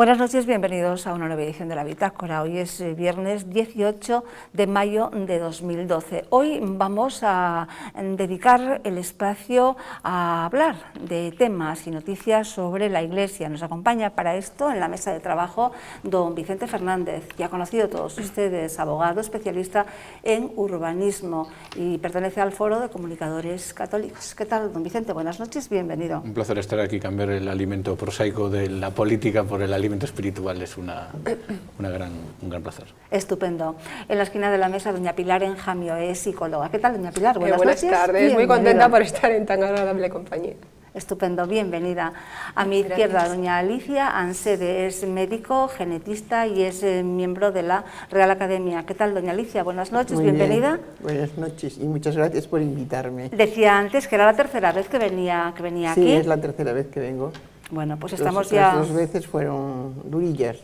Buenas noches, bienvenidos a una nueva edición de la Bitácora. Hoy es viernes 18 de mayo de 2012. Hoy vamos a dedicar el espacio a hablar de temas y noticias sobre la Iglesia. Nos acompaña para esto en la mesa de trabajo don Vicente Fernández, ya conocido todos ustedes, abogado especialista en urbanismo y pertenece al Foro de Comunicadores Católicos. ¿Qué tal, don Vicente? Buenas noches, bienvenido. Un placer estar aquí, cambiar el alimento prosaico de la política por el alimento espiritual es un gran placer. Estupendo. En la esquina de la mesa, doña Pilar Enjamio es psicóloga. ¿Qué tal, doña Pilar? Buenas noches. Buenas tardes, muy contenta por estar en tan agradable compañía. Estupendo, bienvenida. A mi izquierda, doña Alicia Ansede, es médico, genetista y es miembro de la Real Academia. ¿Qué tal, doña Alicia? Buenas noches, Muy bienvenida. Bien. Buenas noches y muchas gracias por invitarme. Decía antes que era la tercera vez que venía aquí. Sí, es la tercera vez que vengo. Bueno, pues estamos Las ya... dos veces fueron durillas.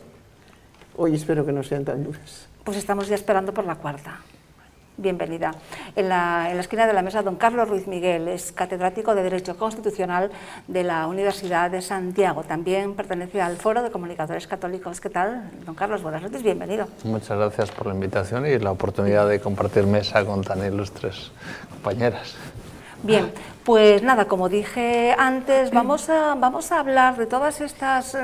Hoy espero que no sean tan duras. Pues estamos ya esperando por la cuarta. Bienvenida. En la esquina de la mesa, don Carlos Ruiz Miguel, es catedrático de Derecho Constitucional de la Universidad de Santiago. También pertenece al Foro de Comunicadores Católicos. ¿Qué tal, don Carlos? Buenas noches, bienvenido. Muchas gracias por la invitación y la oportunidad de compartir mesa con tan ilustres compañeras. Bien, pues nada, como dije antes, vamos a hablar de todas estas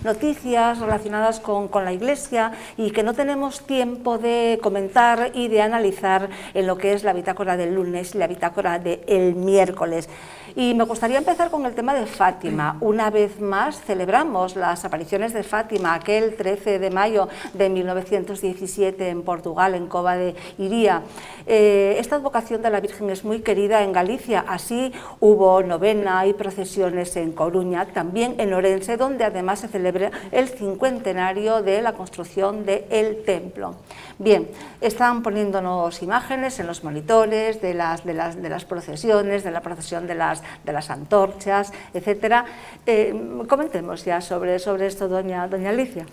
noticias relacionadas con la Iglesia y que no tenemos tiempo de comentar y de analizar en lo que es la bitácora del lunes y la bitácora del miércoles. Y me gustaría empezar con el tema de Fátima. Una vez más celebramos las apariciones de Fátima, aquel 13 de mayo de 1917 en Portugal, en Cova de Iría. Esta advocación de la Virgen es muy querida en Galicia, así hubo novena y procesiones en Coruña, también en Orense, donde además se celebra el cincuentenario de la construcción del templo. Bien, están poniéndonos imágenes en los monitores de las procesiones, de la procesión de las antorchas, etcétera. Comentemos ya sobre esto, doña Alicia.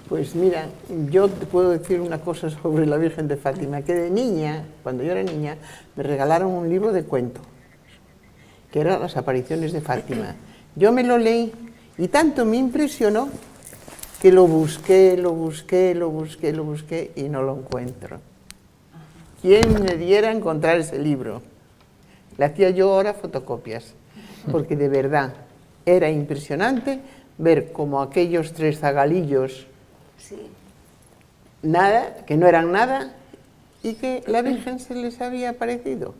Pues mira, yo te puedo decir una cosa sobre la Virgen de Fátima, que de niña, cuando yo era niña, me regalaron un libro de cuentos, que eran las apariciones de Fátima. Yo me lo leí y tanto me impresionó que lo busqué y no lo encuentro. ¿Quién me diera a encontrar ese libro? Le hacía yo ahora fotocopias, porque de verdad era impresionante ver cómo aquellos tres zagalillos, nada, que no eran nada, y que la Virgen se les había aparecido,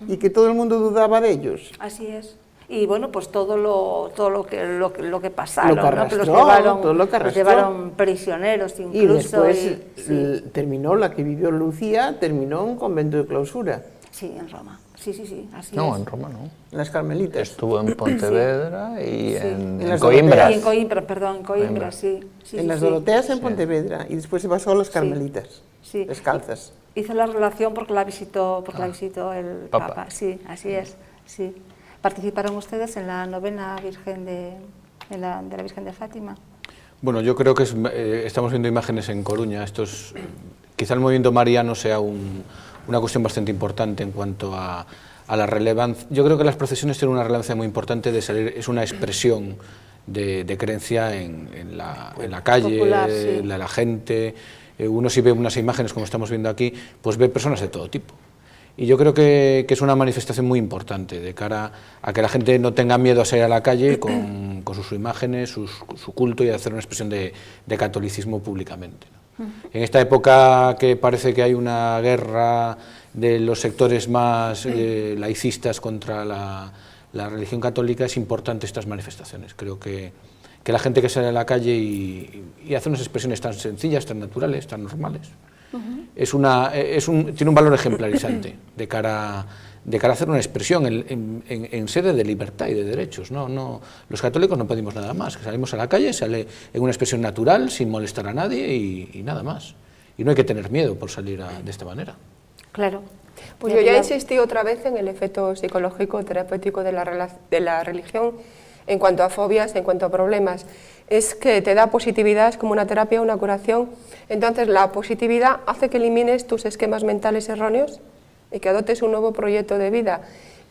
y que todo el mundo dudaba de ellos. Así es. Y bueno, pues todo lo que pasaron, lo que arrastró, ¿no? todo lo que los llevaron prisioneros incluso. Y después terminó, la que vivió Lucía, terminó en un convento de clausura. Sí, en Roma. Sí, así no, es. En Roma no. Las Carmelitas. Estuvo en Pontevedra y en Coimbra. Y en Coimbra, perdón, en Coimbra, sí. En las Doroteas en Pontevedra y después se pasó a las Carmelitas, descalzas. Hizo la relación porque la visitó el Papa. Sí, así es, sí. ¿Participaron ustedes en la novena Virgen de la Virgen de Fátima? Bueno, yo creo que estamos viendo imágenes en Coruña. Quizá el movimiento mariano sea una cuestión bastante importante en cuanto a la relevancia. Yo creo que las procesiones tienen una relevancia muy importante de salir, es una expresión de creencia en la calle, popular, la gente. Uno si ve unas imágenes como estamos viendo aquí, pues ve personas de todo tipo. Y yo creo que es una manifestación muy importante de cara a que la gente no tenga miedo a salir a la calle con sus imágenes, su culto y a hacer una expresión de catolicismo públicamente, ¿no? En esta época que parece que hay una guerra de los sectores más laicistas contra la religión católica, es importante estas manifestaciones. Creo que la gente que sale a la calle y hace unas expresiones tan sencillas, tan naturales, tan normales, tiene un valor ejemplarizante de cara a hacer una expresión en sede de libertad y de derechos. No, los católicos no pedimos nada más, que salimos a la calle, sale en una expresión natural, sin molestar a nadie y nada más. Y no hay que tener miedo por salir de esta manera. Claro. Pues yo ya insistí otra vez en el efecto psicológico, terapéutico de la religión en cuanto a fobias, en cuanto a problemas. Es que te da positividad, es como una terapia, una curación. Entonces la positividad hace que elimines tus esquemas mentales erróneos y que adoptes un nuevo proyecto de vida.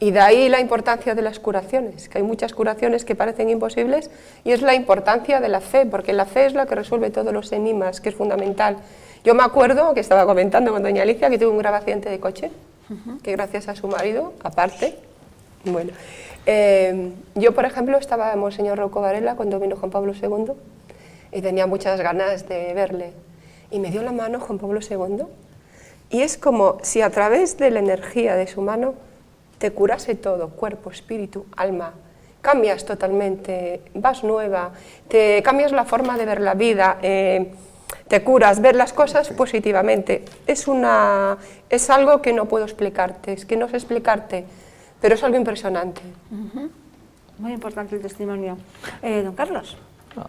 Y de ahí la importancia de las curaciones, que hay muchas curaciones que parecen imposibles, y es la importancia de la fe, porque la fe es la que resuelve todos los enigmas, que es fundamental. Yo me acuerdo que estaba comentando con doña Alicia que tuvo un grave accidente de coche, que gracias a su marido, aparte, bueno, yo por ejemplo estaba en Monseñor Rouco Varela cuando vino Juan Pablo II y tenía muchas ganas de verle, y me dio la mano Juan Pablo II, y es como si a través de la energía de su mano te curase todo, cuerpo, espíritu, alma. Cambias totalmente, vas nueva, te cambias la forma de ver la vida, te curas, ver las cosas positivamente. Es algo que no puedo explicarte, es que no sé explicarte, pero es algo impresionante. Muy importante el testimonio. Don Carlos.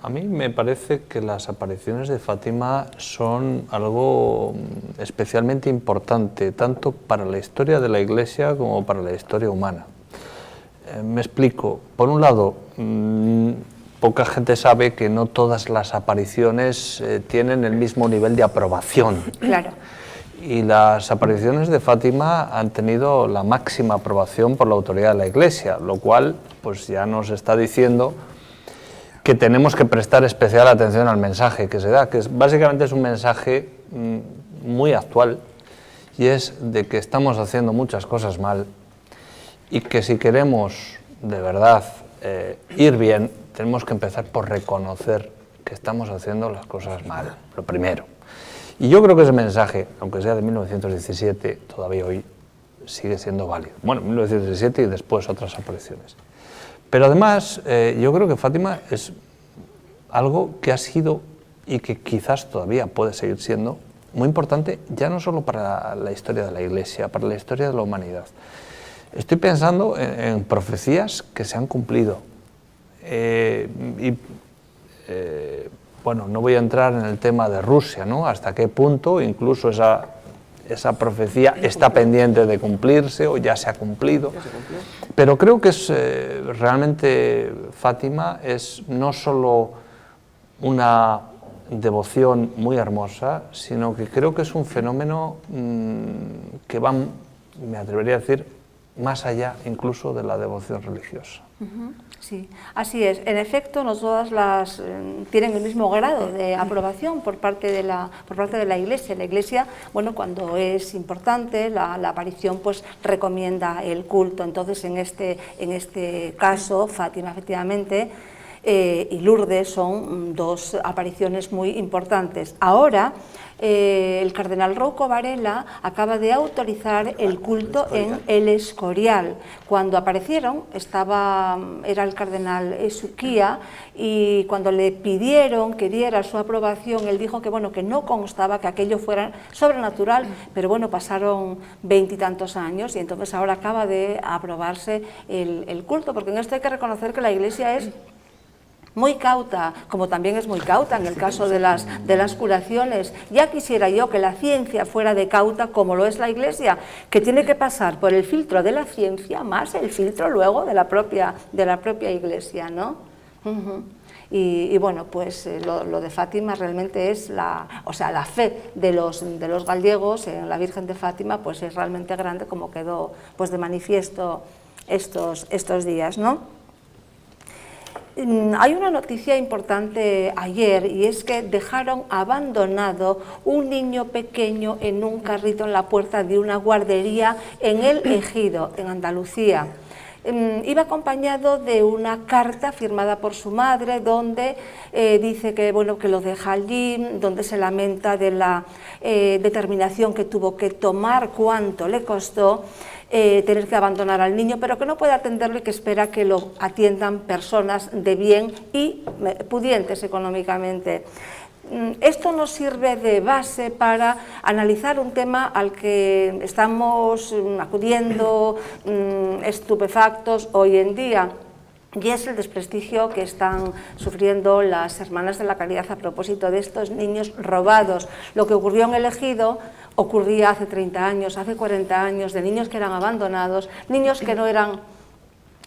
A mí me parece que las apariciones de Fátima son algo especialmente importante, tanto para la historia de la Iglesia como para la historia humana. Me explico. Por un lado, poca gente sabe que no todas las apariciones tienen el mismo nivel de aprobación. Claro. Y las apariciones de Fátima han tenido la máxima aprobación por la autoridad de la Iglesia, lo cual pues ya nos está diciendo que tenemos que prestar especial atención al mensaje que se da, que básicamente es un mensaje muy actual, y es de que estamos haciendo muchas cosas mal y que si queremos de verdad ir bien, tenemos que empezar por reconocer que estamos haciendo las cosas mal, lo primero. Y yo creo que ese mensaje, aunque sea de 1917, todavía hoy sigue siendo válido. Bueno, 1917 y después otras apariciones. Pero además, yo creo que Fátima es algo que ha sido y que quizás todavía puede seguir siendo muy importante, ya no solo para la historia de la Iglesia, para la historia de la humanidad. Estoy pensando en profecías que se han cumplido. Bueno, no voy a entrar en el tema de Rusia, ¿no? Hasta qué punto incluso esa profecía está pendiente de cumplirse o ya se ha cumplido. Pero creo que realmente Fátima es no solo una devoción muy hermosa, sino que creo que es un fenómeno que va, me atrevería a decir, más allá incluso de la devoción religiosa. Sí, así es. En efecto, no todas las tienen el mismo grado de aprobación por parte de la Iglesia. La Iglesia, bueno, cuando es importante la aparición, pues recomienda el culto. Entonces, en este caso, Fátima, efectivamente, y Lourdes son dos apariciones muy importantes. Ahora, el cardenal Rouco Varela acaba de autorizar el culto en El Escorial. Cuando aparecieron, era el cardenal Suquía, y cuando le pidieron que diera su aprobación, él dijo que, bueno, que no constaba que aquello fuera sobrenatural, pero bueno, pasaron 20 y tantos años y entonces ahora acaba de aprobarse el culto, porque en esto hay que reconocer que la Iglesia es muy cauta, como también es muy cauta en el caso de las curaciones. Ya quisiera yo que la ciencia fuera de cauta como lo es la Iglesia, que tiene que pasar por el filtro de la ciencia más el filtro luego de la propia Iglesia, ¿no? Y bueno, pues lo de Fátima realmente es la fe de los gallegos en la Virgen de Fátima, pues es realmente grande, como quedó pues de manifiesto estos días, ¿no? Hay una noticia importante ayer, y es que dejaron abandonado un niño pequeño en un carrito en la puerta de una guardería en El Ejido, en Andalucía. Iba acompañado de una carta firmada por su madre donde dice que, bueno, que lo deja allí, donde se lamenta de la determinación que tuvo que tomar, cuánto le costó tener que abandonar al niño, pero que no puede atenderlo y que espera que lo atiendan personas de bien y pudientes económicamente. Esto nos sirve de base para analizar un tema al que estamos acudiendo estupefactos hoy en día, y es el desprestigio que están sufriendo las Hermanas de la Caridad a propósito de estos niños robados. Lo que ocurrió en El Ejido ocurría hace 30 años, hace 40 años, de niños que eran abandonados, niños que no eran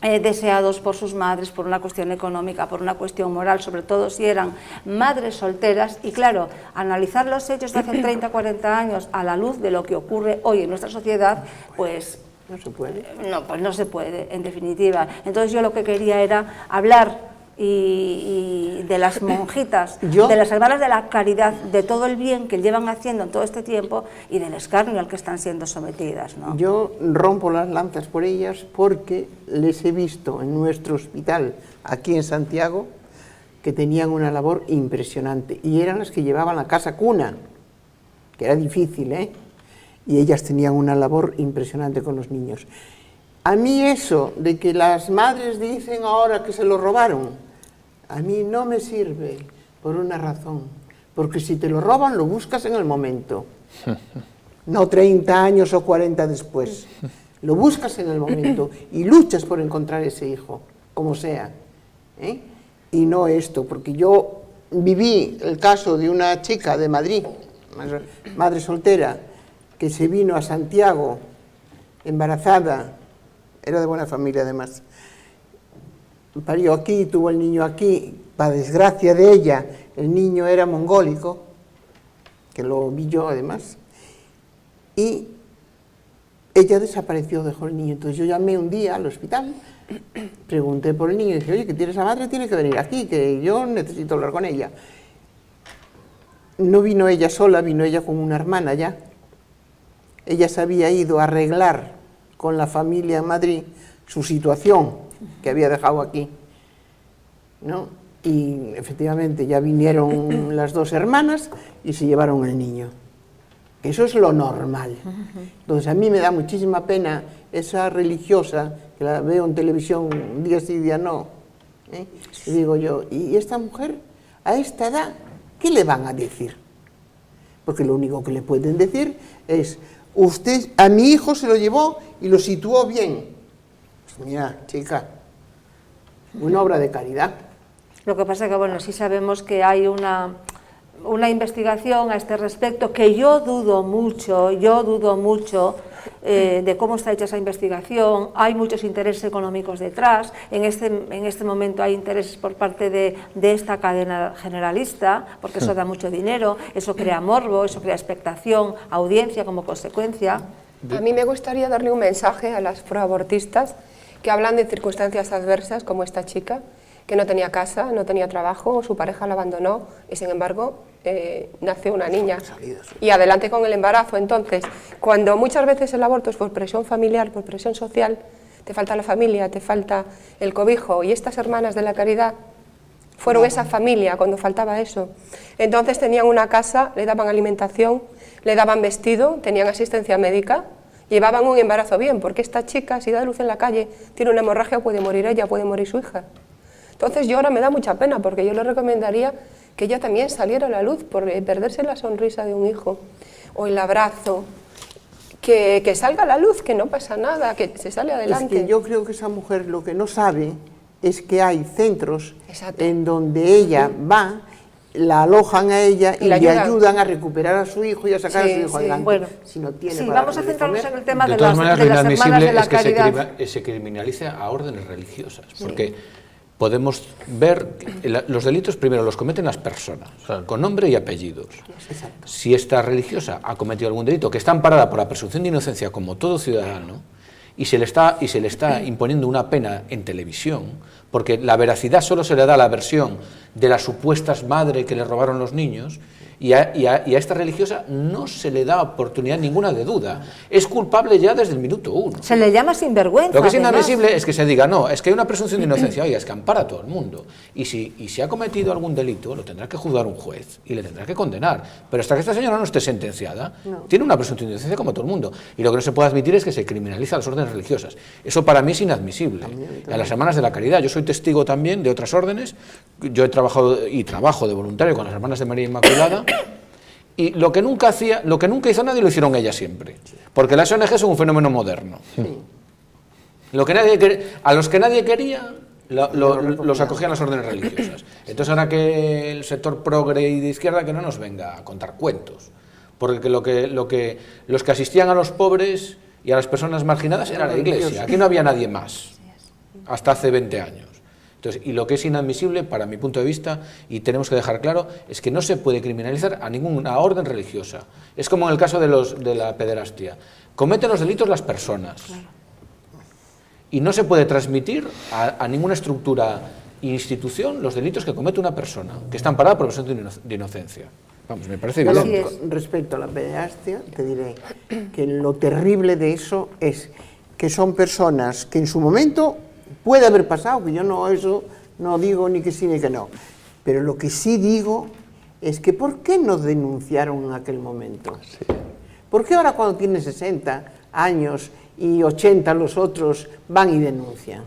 deseados por sus madres por una cuestión económica, por una cuestión moral, sobre todo si eran madres solteras. Y claro, analizar los hechos de hace 30 o 40 años a la luz de lo que ocurre hoy en nuestra sociedad, pues No se puede. No, pues no se puede, en definitiva. Entonces yo lo que quería era hablar y de las monjitas, de las hermanas de la caridad, de todo el bien que llevan haciendo en todo este tiempo y del escarnio al que están siendo sometidas, ¿no? Yo rompo las lanzas por ellas porque les he visto en nuestro hospital aquí en Santiago que tenían una labor impresionante y eran las que llevaban la casa cuna, que era difícil, ¿eh? Y ellas tenían una labor impresionante con los niños. A mí eso de que las madres dicen ahora que se lo robaron, a mí no me sirve por una razón, porque si te lo roban lo buscas en el momento, no 30 años o 40 después, lo buscas en el momento y luchas por encontrar ese hijo, como sea, ¿eh? Y no esto, porque yo viví el caso de una chica de Madrid, madre soltera, que se vino a Santiago embarazada, era de buena familia además, parió aquí, tuvo el niño aquí, para desgracia de ella, el niño era mongólico, que lo vi yo además, y ella desapareció, dejó el niño. Entonces yo llamé un día al hospital, pregunté por el niño y dije, oye, que tiene esa madre, tiene que venir aquí, que yo necesito hablar con ella. No vino ella sola, vino ella con una hermana ya. Ella se había ido a arreglar con la familia en Madrid su situación que había dejado aquí, ¿no? Y efectivamente ya vinieron las dos hermanas y se llevaron al niño. Eso es lo normal. Entonces a mí me da muchísima pena esa religiosa, que la veo en televisión día sí, día no, ¿eh? Y digo yo, ¿y esta mujer a esta edad qué le van a decir? Porque lo único que le pueden decir es, usted a mi hijo se lo llevó y lo situó bien. Pues mira, chica, una obra de caridad. Lo que pasa es que, bueno, sí sabemos que hay una investigación a este respecto, que yo dudo mucho de cómo está hecha esa investigación. Hay muchos intereses económicos detrás. En este momento hay intereses por parte de esta cadena generalista, porque eso da mucho dinero, eso crea morbo, eso crea expectación, audiencia como consecuencia. A mí me gustaría darle un mensaje a las proabortistas que hablan de circunstancias adversas, como esta chica, que no tenía casa, no tenía trabajo, su pareja la abandonó y sin embargo nació una niña y adelante con el embarazo. Entonces, cuando muchas veces el aborto es por presión familiar, por presión social, te falta la familia, te falta el cobijo, y estas hermanas de la caridad fueron esa familia cuando faltaba eso. Entonces tenían una casa, le daban alimentación, le daban vestido, tenían asistencia médica, llevaban un embarazo bien, porque esta chica, si da luz en la calle, tiene una hemorragia, puede morir ella, puede morir su hija. Entonces yo ahora me da mucha pena, porque yo le recomendaría que ella también saliera a la luz, por perderse la sonrisa de un hijo, o el abrazo, que salga a la luz, que no pasa nada, que se sale adelante. Es que yo creo que esa mujer lo que no sabe es que hay centros Exacto. en donde ella va, la alojan a ella y le ayudan a recuperar a su hijo y a sacar a su hijo adelante. Bueno, si no tiene sí, para vamos a centrarnos en el tema de de todas las maneras, lo hermanas inadmisible de la es que caridad. se criminalice a órdenes religiosas, porque podemos ver que los delitos primero los cometen las personas, con nombre y apellidos. Exacto. Si esta religiosa ha cometido algún delito que está amparada por la presunción de inocencia como todo ciudadano, y se le está imponiendo una pena en televisión, porque la veracidad solo se le da a la versión de las supuestas madres que le robaron los niños, y a esta religiosa no se le da oportunidad ninguna de duda. Es culpable ya desde el minuto uno. Se le llama sinvergüenza. Lo que es además. inadmisible es que se diga, no, es que hay una presunción de inocencia, oiga, es que ampara a todo el mundo. Y si ha cometido algún delito, lo tendrá que juzgar un juez y le tendrá que condenar. Pero hasta que esta señora no esté sentenciada, tiene una presunción de inocencia como todo el mundo. Y lo que no se puede admitir es que se criminaliza a las órdenes religiosas. Eso para mí es inadmisible. A las hermanas de la caridad, yo soy testigo también de otras órdenes. Yo he trabajado y trabajo de voluntario con las hermanas de María Inmaculada. Y lo que nunca hizo nadie lo hicieron ellas siempre, porque las ONG son un fenómeno moderno. A los que nadie quería los acogían las órdenes religiosas. Entonces ahora que el sector progre y de izquierda que no nos venga a contar cuentos, porque los que asistían a los pobres y a las personas marginadas era la Iglesia. Aquí no había nadie más hasta hace 20 años. Entonces, y lo que es inadmisible, para mi punto de vista, y tenemos que dejar claro, es que no se puede criminalizar a ninguna orden religiosa. Es como en el caso de la pederastia. Cometen los delitos las personas. y no se puede transmitir a ninguna estructura e institución los delitos que comete una persona, que está amparada por presunción de inocencia. Vamos, me parece Pero evidente. respecto a la pederastia, te diré que lo terrible de eso es que son personas que en su momento puede haber pasado, que yo no eso no digo ni que sí ni que no, pero lo que sí digo es que ¿por qué no denunciaron en aquel momento? Sí. ¿Por qué ahora cuando tienen 60 años y 80 los otros van y denuncian?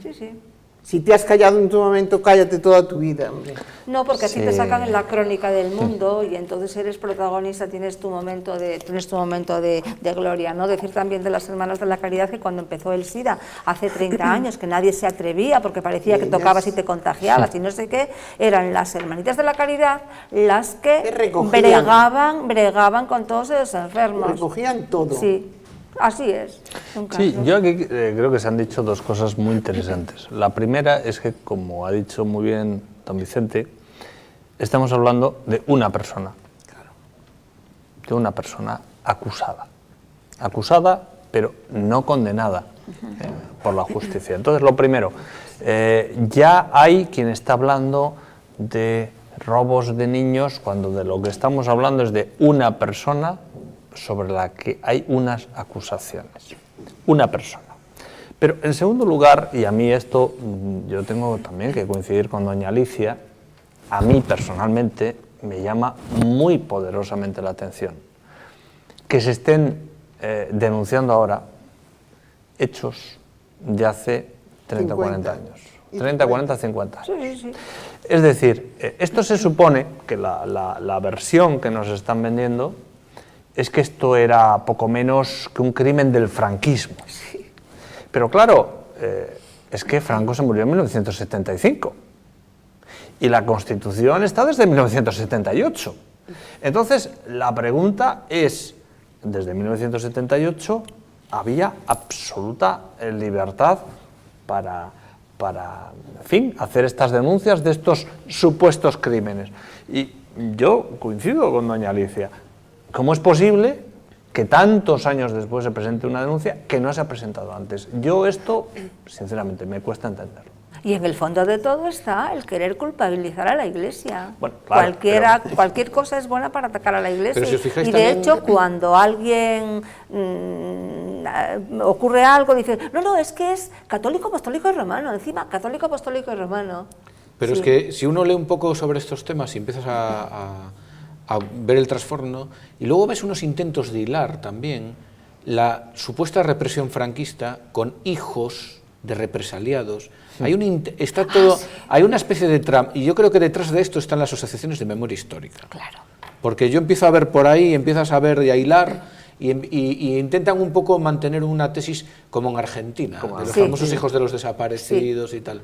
Sí, sí. Si te has callado en tu momento, cállate toda tu vida, hombre. No, porque así te sacan en la crónica del mundo y entonces eres protagonista, tienes tu momento de gloria, ¿no? Decir también de las Hermanas de la Caridad que cuando empezó el SIDA, hace 30 años, que nadie se atrevía porque parecía que tocabas y te contagiabas y no sé qué, eran las Hermanitas de la Caridad las que bregaban con todos esos enfermos. Recogían todo. Sí. Así es. Sí, yo aquí creo que se han dicho dos cosas muy interesantes. La primera es que, como ha dicho muy bien don Vicente, estamos hablando de una persona, de una persona acusada. Acusada, pero no condenada por la justicia. Entonces, lo primero, ya hay quien está hablando de robos de niños cuando de lo que estamos hablando es de una persona sobre la que hay unas acusaciones, una persona. Pero en segundo lugar, y a mí esto, yo tengo también que coincidir con doña Alicia, a mí personalmente me llama muy poderosamente la atención que se estén denunciando ahora hechos de hace 30 o 40 años. 30, 40, 50 años. Sí, sí. Es decir, esto se supone que la versión que nos están vendiendo es que esto era poco menos que un crimen del franquismo. Sí. Pero claro, es que Franco se murió en 1975 y la Constitución está desde 1978. Entonces, la pregunta es, desde 1978 había absoluta libertad para, en fin, hacer estas denuncias de estos supuestos crímenes. Y yo coincido con doña Alicia. ¿Cómo es posible que tantos años después se presente una denuncia que no se ha presentado antes? Yo esto, sinceramente, me cuesta entenderlo. Y en el fondo de todo está el querer culpabilizar a la Iglesia. Bueno, claro, cualquier cosa es buena para atacar a la Iglesia. Pero si os fijáis y de también... hecho, cuando alguien ocurre algo, dice, no, es que es católico, apostólico y romano, encima, católico, apostólico y romano. Pero sí. Es que si uno lee un poco sobre estos temas y empiezas a ver el trasfondo, y luego ves unos intentos de hilar también la supuesta represión franquista con hijos de represaliados. Hay una especie de trama, y yo creo que detrás de esto están las asociaciones de memoria histórica. Claro. Porque yo empiezo a ver por ahí, empiezas a ver y a hilar, y intentan un poco mantener una tesis como en Argentina, de los famosos hijos de los desaparecidos y tal.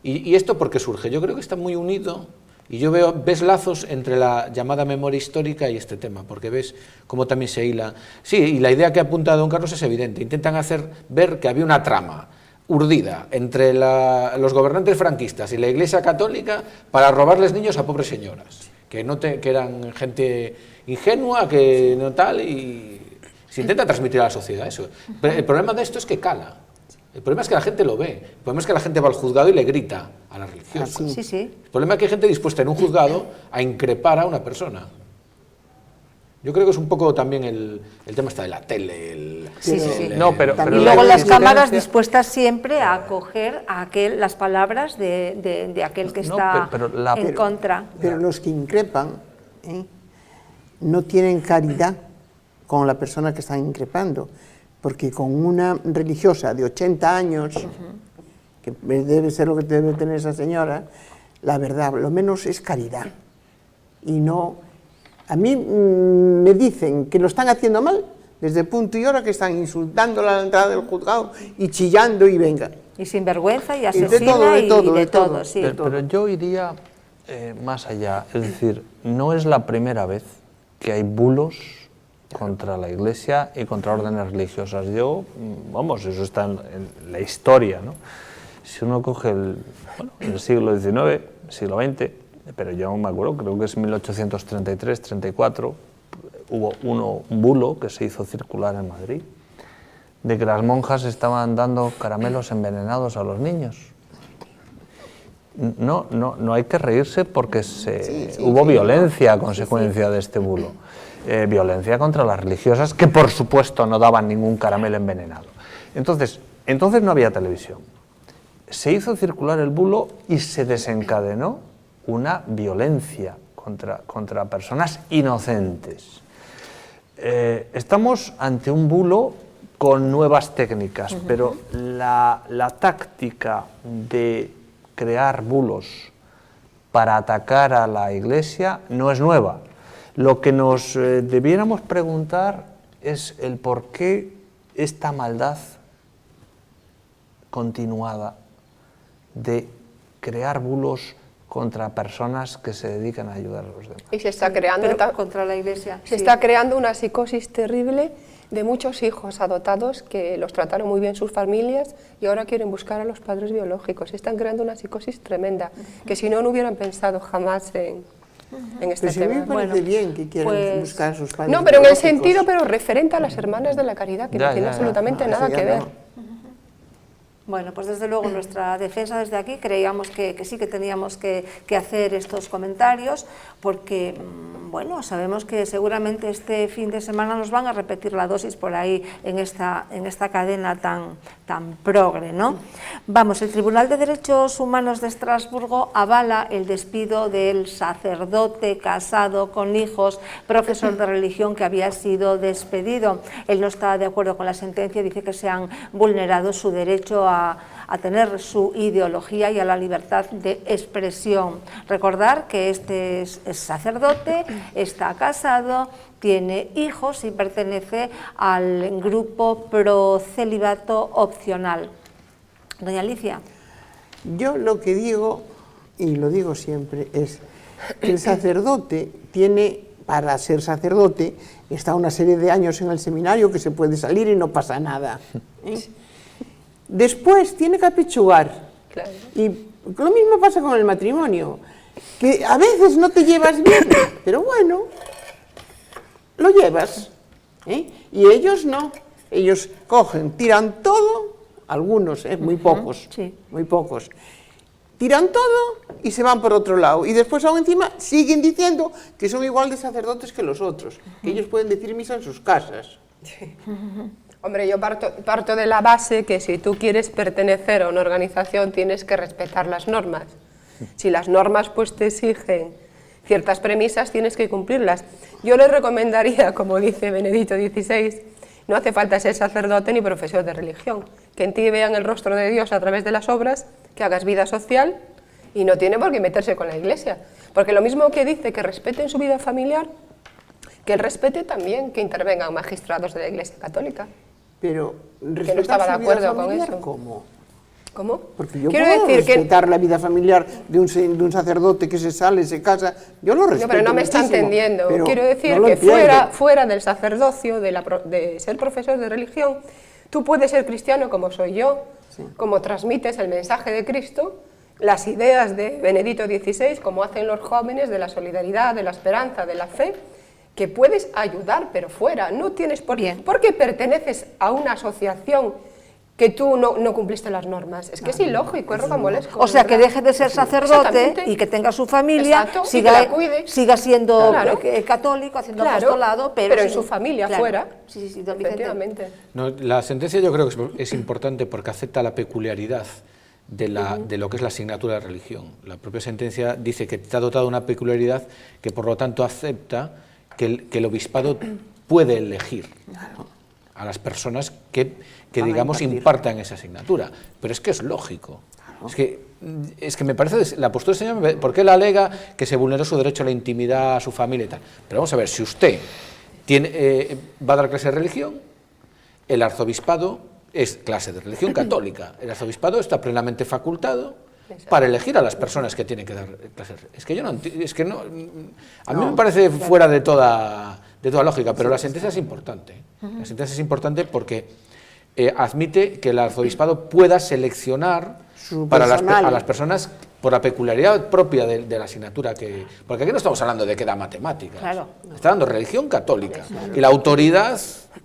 Y esto ¿por qué surge? Yo creo que está muy unido. Y yo ves lazos entre la llamada memoria histórica y este tema, porque ves cómo también se hila. Sí, y la idea que apunta don Carlos es evidente. Intentan hacer ver que había una trama urdida entre los gobernantes franquistas y la Iglesia Católica para robarles niños a pobres señoras, que eran gente ingenua, que no tal, y se intenta transmitir a la sociedad eso. Pero el problema de esto es que cala. El problema es que la gente lo ve. El problema es que la gente va al juzgado y le grita a la religiosa. Sí, sí. El problema es que hay gente dispuesta en un juzgado a increpar a una persona. Yo creo que es un poco también el tema está de la tele. Sí. Pero y luego las cámaras dispuestas siempre a acoger las palabras de aquel que está en contra. Pero los que increpan no tienen caridad con la persona que están increpando. Porque con una religiosa de 80 años, que debe ser lo que debe tener esa señora, la verdad, lo menos es caridad. Y no... A mí me dicen que lo están haciendo mal, desde punto y hora que están insultándola a la entrada del juzgado y chillando y venga. Y sin vergüenza y asesina de todo. Sí. Pero yo iría más allá, es decir, no es la primera vez que hay bulos contra la Iglesia y contra órdenes religiosas. Eso está en la historia, ¿no? Si uno coge el siglo XIX, siglo XX, pero yo me acuerdo, creo que es 1833-34, hubo un bulo que se hizo circular en Madrid, de que las monjas estaban dando caramelos envenenados a los niños. No hay que reírse porque hubo violencia a consecuencia de este bulo. Violencia contra las religiosas, que por supuesto no daban ningún caramelo envenenado. Entonces no había televisión. Se hizo circular el bulo y se desencadenó una violencia contra personas inocentes. Estamos ante un bulo con nuevas técnicas, pero la táctica de crear bulos para atacar a la Iglesia no es nueva. Lo que nos debiéramos preguntar es el por qué esta maldad continuada de crear bulos contra personas que se dedican a ayudar a los demás. Y se está creando contra la Iglesia. Se está creando una psicosis terrible de muchos hijos adoptados que los trataron muy bien sus familias y ahora quieren buscar a los padres biológicos. Se están creando una psicosis tremenda, que si no, no hubieran pensado jamás en este Pues a mí tema. me parece bien que quieran buscar a sus padres No, pero en el biológicos. sentido, pero referente a las hermanas de la caridad, que no tiene absolutamente nada eso que ya ver. no. Bueno, pues desde luego nuestra defensa desde aquí creíamos que sí que teníamos que hacer estos comentarios porque, bueno, sabemos que seguramente este fin de semana nos van a repetir la dosis por ahí en esta cadena tan progre, ¿no? Vamos, el Tribunal de Derechos Humanos de Estrasburgo avala el despido del sacerdote casado con hijos, profesor de religión que había sido despedido. Él no está de acuerdo con la sentencia, dice que se han vulnerado su derecho a tener su ideología y a la libertad de expresión. Recordar que este es sacerdote, está casado, tiene hijos y pertenece al grupo pro celibato opcional. Doña Alicia. Yo lo que digo, y lo digo siempre, es que el sacerdote tiene, para ser sacerdote, está una serie de años en el seminario que se puede salir y no pasa nada, ¿eh? Después tiene que apechugar. Claro. Y lo mismo pasa con el matrimonio, que a veces no te llevas bien, pero bueno, lo llevas, ¿eh? Y ellos no, ellos cogen, tiran todo, algunos, muy pocos, sí. muy pocos, tiran todo y se van por otro lado, y después aún encima siguen diciendo que son igual de sacerdotes que los otros, que ellos pueden decir misa en sus casas. Hombre, yo parto de la base que si tú quieres pertenecer a una organización tienes que respetar las normas. Si las normas pues te exigen ciertas premisas, tienes que cumplirlas. Yo les recomendaría, como dice Benedicto XVI, no hace falta ser sacerdote ni profesor de religión, que en ti vean el rostro de Dios a través de las obras, que hagas vida social y no tiene por qué meterse con la Iglesia. Porque lo mismo que dice que respeten su vida familiar, que él respete también que intervengan magistrados de la Iglesia Católica. Pero que no estaba de acuerdo con eso. ¿Cómo? ¿Cómo? Porque yo Quiero puedo decir respetar la vida familiar de un sacerdote que se sale, se casa, yo lo respeto. No, pero no me está muchísimo, entendiendo. pero Quiero decir no lo que entiendo. fuera del sacerdocio, de ser profesor de religión, tú puedes ser cristiano como soy yo, como transmites el mensaje de Cristo, las ideas de Benedicto XVI, como hacen los jóvenes, de la solidaridad, de la esperanza, de la fe, que puedes ayudar, pero fuera. No tienes por qué, porque perteneces a una asociación que tú no cumpliste las normas. Es que es ilógico, es rocambolesco. O sea, que ¿verdad? deje de ser sacerdote Exactamente. y que tenga su familia, Exacto, y que la cuide. siga siendo Claro. católico, haciendo Claro, apostolado, pero en sin- su familia, claro. fuera. Sí, don Vicente. Efectivamente. No, la sentencia yo creo que es importante porque acepta la peculiaridad de lo que es la asignatura de religión. La propia sentencia dice que está dotada de una peculiaridad que por lo tanto acepta que el obispado puede elegir a las personas que digamos impartan esa asignatura, pero es que es lógico. Es que me parece, la postura del señor, ¿por qué le alega que se vulneró su derecho a la intimidad, a su familia y tal? Pero vamos a ver, si usted va a dar clase de religión, el arzobispado es clase de religión católica, el arzobispado está plenamente facultado para elegir a las personas que tienen que dar clases. Es que yo no, a mí me parece fuera de toda lógica, pero la sentencia es importante. La sentencia es importante porque admite que el arzobispado pueda seleccionar Su para personal. a las personas por la peculiaridad propia de la asignatura que... Porque aquí no estamos hablando de que da matemáticas, Claro. está dando religión católica, y la autoridad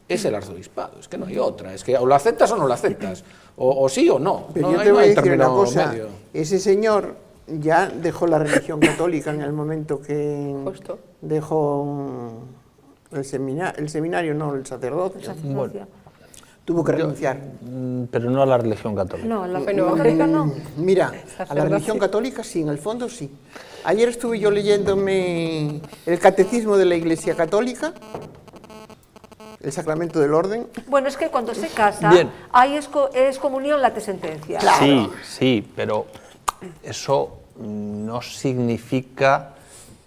es el arzobispado, es que no hay otra, es que o lo aceptas o no lo aceptas, o sí o no, Pero no yo hay- te no voy a hay decir una término cosa, medio. ese señor ya dejó la religión católica en el momento que Justo. dejó el seminario, no, el sacerdocio. Sacerdocio. Tuvo que renunciar. Pero no a la religión católica. No, la Bueno, católica no. Mira, a la Sacerdocio. religión católica sí, en el fondo sí. Ayer estuve yo leyéndome el catecismo de la Iglesia Católica, el sacramento del orden. Bueno, es que cuando se casa, Bien. hay excomunión late sentencia. Sí, sí, pero eso no significa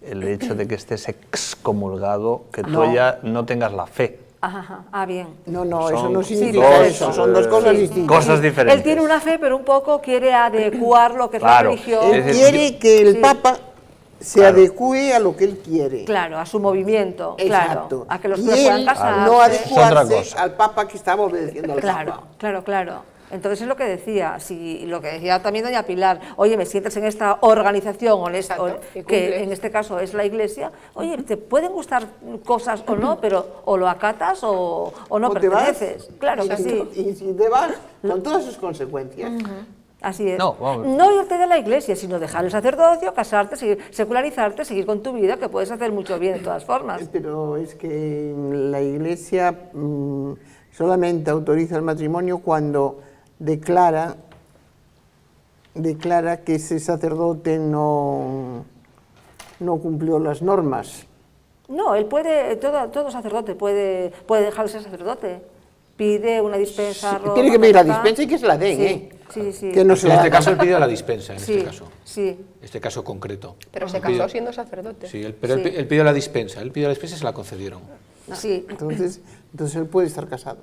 el hecho de que estés excomulgado, que tú No. ya no tengas la fe. Ajá, ah, bien. No, no, Son eso no dos, significa eso, son dos cosas distintas. Cosas diferentes. Él tiene una fe, pero un poco quiere adecuar lo que es Claro. la religión. Él Es decir, quiere que el Sí. Papa se Claro. adecue a lo que él quiere. Claro, a su movimiento, Exacto. claro. A que los y dos él puedan casarse. no Es otra adecuarse cosa. al Papa que estaba obedeciendo al Claro, Papa. claro, claro. Entonces es lo que decía, si lo que decía también doña Pilar, oye, me sientes en esta organización Exacto, y que cumples. en este caso es la Iglesia, oye, te pueden gustar cosas o no, pero o lo acatas o no O te vas, perteneces. Claro que sí. Y si te vas, con todas sus consecuencias. Así es. No, vamos. No irte de la Iglesia, sino dejar el sacerdocio, casarte, secularizarte, seguir con tu vida, que puedes hacer mucho bien de todas formas. Pero es que la Iglesia solamente autoriza el matrimonio cuando declara que ese sacerdote no cumplió las normas. No, él puede, todo sacerdote puede dejar de ser sacerdote. Pide una dispensa. a Tiene que Roma, pedir la ta, ta. dispensa y que se la den, Sí, ¿eh? sí, sí. Que no se En la este dan. caso él pidió la dispensa, en Sí, este caso. sí. Este caso concreto. Pero se Pidió- casó siendo sacerdote. Sí, pero Sí. él pidió la dispensa, él pidió la dispensa y se la concedieron. Sí, Entonces él puede estar casado.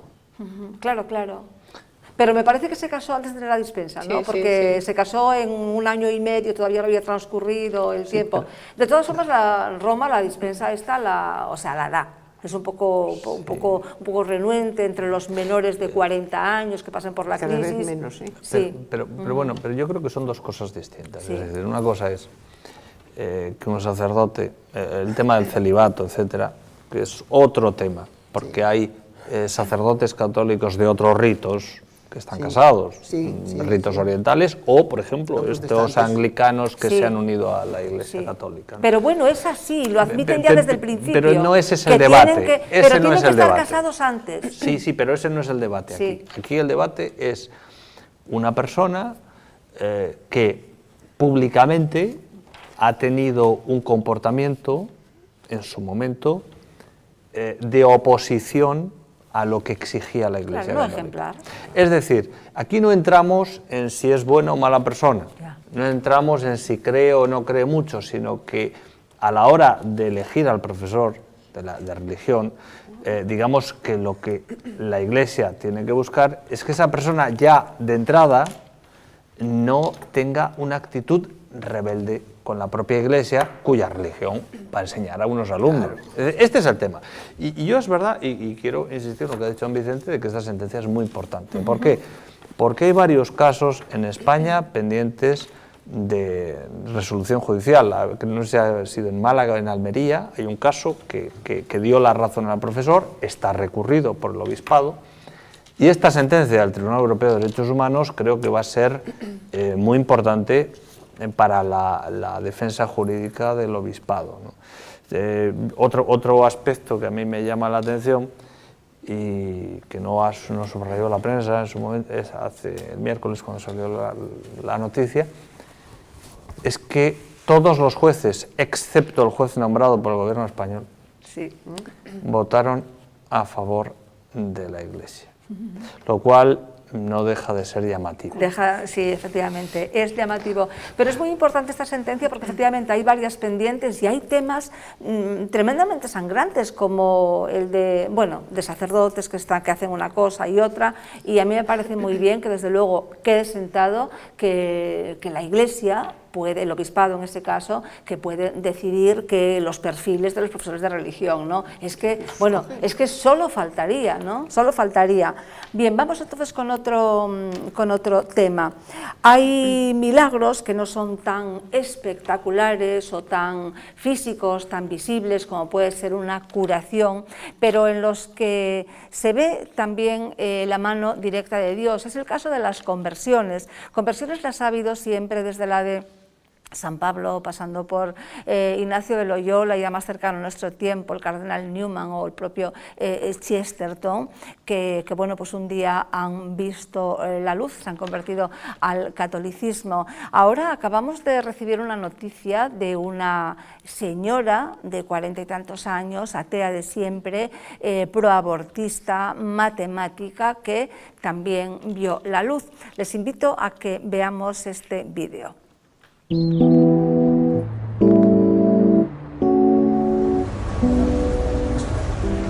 claro, claro. Pero me parece que se casó antes de tener la dispensa, ¿no? Sí, sí, Porque sí. se casó en 1 año y medio, todavía no había transcurrido el tiempo. De todas formas, Roma, la dispensa esta, la da. Es un poco renuente entre los menores de 40 años que pasan por la Cada vez crisis. menos, ¿eh? Sí. Pero bueno, pero yo creo que son dos cosas distintas. Sí. Es decir, una cosa es que un sacerdote, el tema del celibato, etcétera, que es otro tema, porque hay sacerdotes católicos de otros ritos que están casados, ritos orientales, o, por ejemplo, Los estos protestantes. anglicanos que Sí. se han unido a la Iglesia Sí. Católica, ¿no? Pero bueno, es así, lo admiten ya Pe- desde el pe- principio. pero no ese es el que debate, tienen que- ese pero no tienen es que el estar debate. casados antes. Sí, pero ese no es el debate Sí. aquí. Aquí el debate es una persona que públicamente ha tenido un comportamiento, en su momento, de oposición a lo que exigía la Iglesia Claro, no Católica. ejemplar. Es decir, aquí no entramos en si es buena o mala persona, Ya. no entramos en si cree o no cree mucho, sino que a la hora de elegir al profesor de religión, digamos que lo que la Iglesia tiene que buscar es que esa persona ya de entrada no tenga una actitud rebelde con la propia Iglesia, cuya religión va a enseñar a unos alumnos. Este es el tema. Y yo es verdad, y quiero insistir en lo que ha dicho don Vicente, de que esta sentencia es muy importante. ¿Por qué? Porque hay varios casos en España pendientes de resolución judicial. Que no sé si ha sido en Málaga o en Almería, hay un caso que dio la razón al profesor, está recurrido por el obispado, y esta sentencia del Tribunal Europeo de Derechos Humanos creo que va a ser muy importante para la defensa jurídica del obispado, ¿no? Otro aspecto que a mí me llama la atención y que no subrayó la prensa en su momento, es el miércoles cuando salió la noticia, es que todos los jueces, excepto el juez nombrado por el gobierno español, Sí. votaron a favor de la Iglesia, lo cual no deja de ser llamativo. Sí, efectivamente, es llamativo. Pero es muy importante esta sentencia porque efectivamente hay varias pendientes y hay temas tremendamente sangrantes como el de sacerdotes que hacen una cosa y otra, y a mí me parece muy bien que desde luego quede sentado que la Iglesia puede, el obispado en este caso, que puede decidir que los perfiles de los profesores de religión, ¿no? Es que, bueno, es que solo faltaría, ¿no? Solo faltaría. Bien, vamos entonces con otro tema. Hay milagros que no son tan espectaculares o tan físicos, tan visibles como puede ser una curación, pero en los que se ve también la mano directa de Dios. Es el caso de las conversiones. Conversiones las ha habido siempre desde la de San Pablo, pasando por Ignacio de Loyola y ya más cercano a nuestro tiempo, el cardenal Newman o el propio Chesterton, que bueno, pues un día han visto la luz, se han convertido al catolicismo. Ahora acabamos de recibir una noticia de una señora de 40 y tantos años, atea de siempre, proabortista, matemática, que también vio la luz. Les invito a que veamos este vídeo.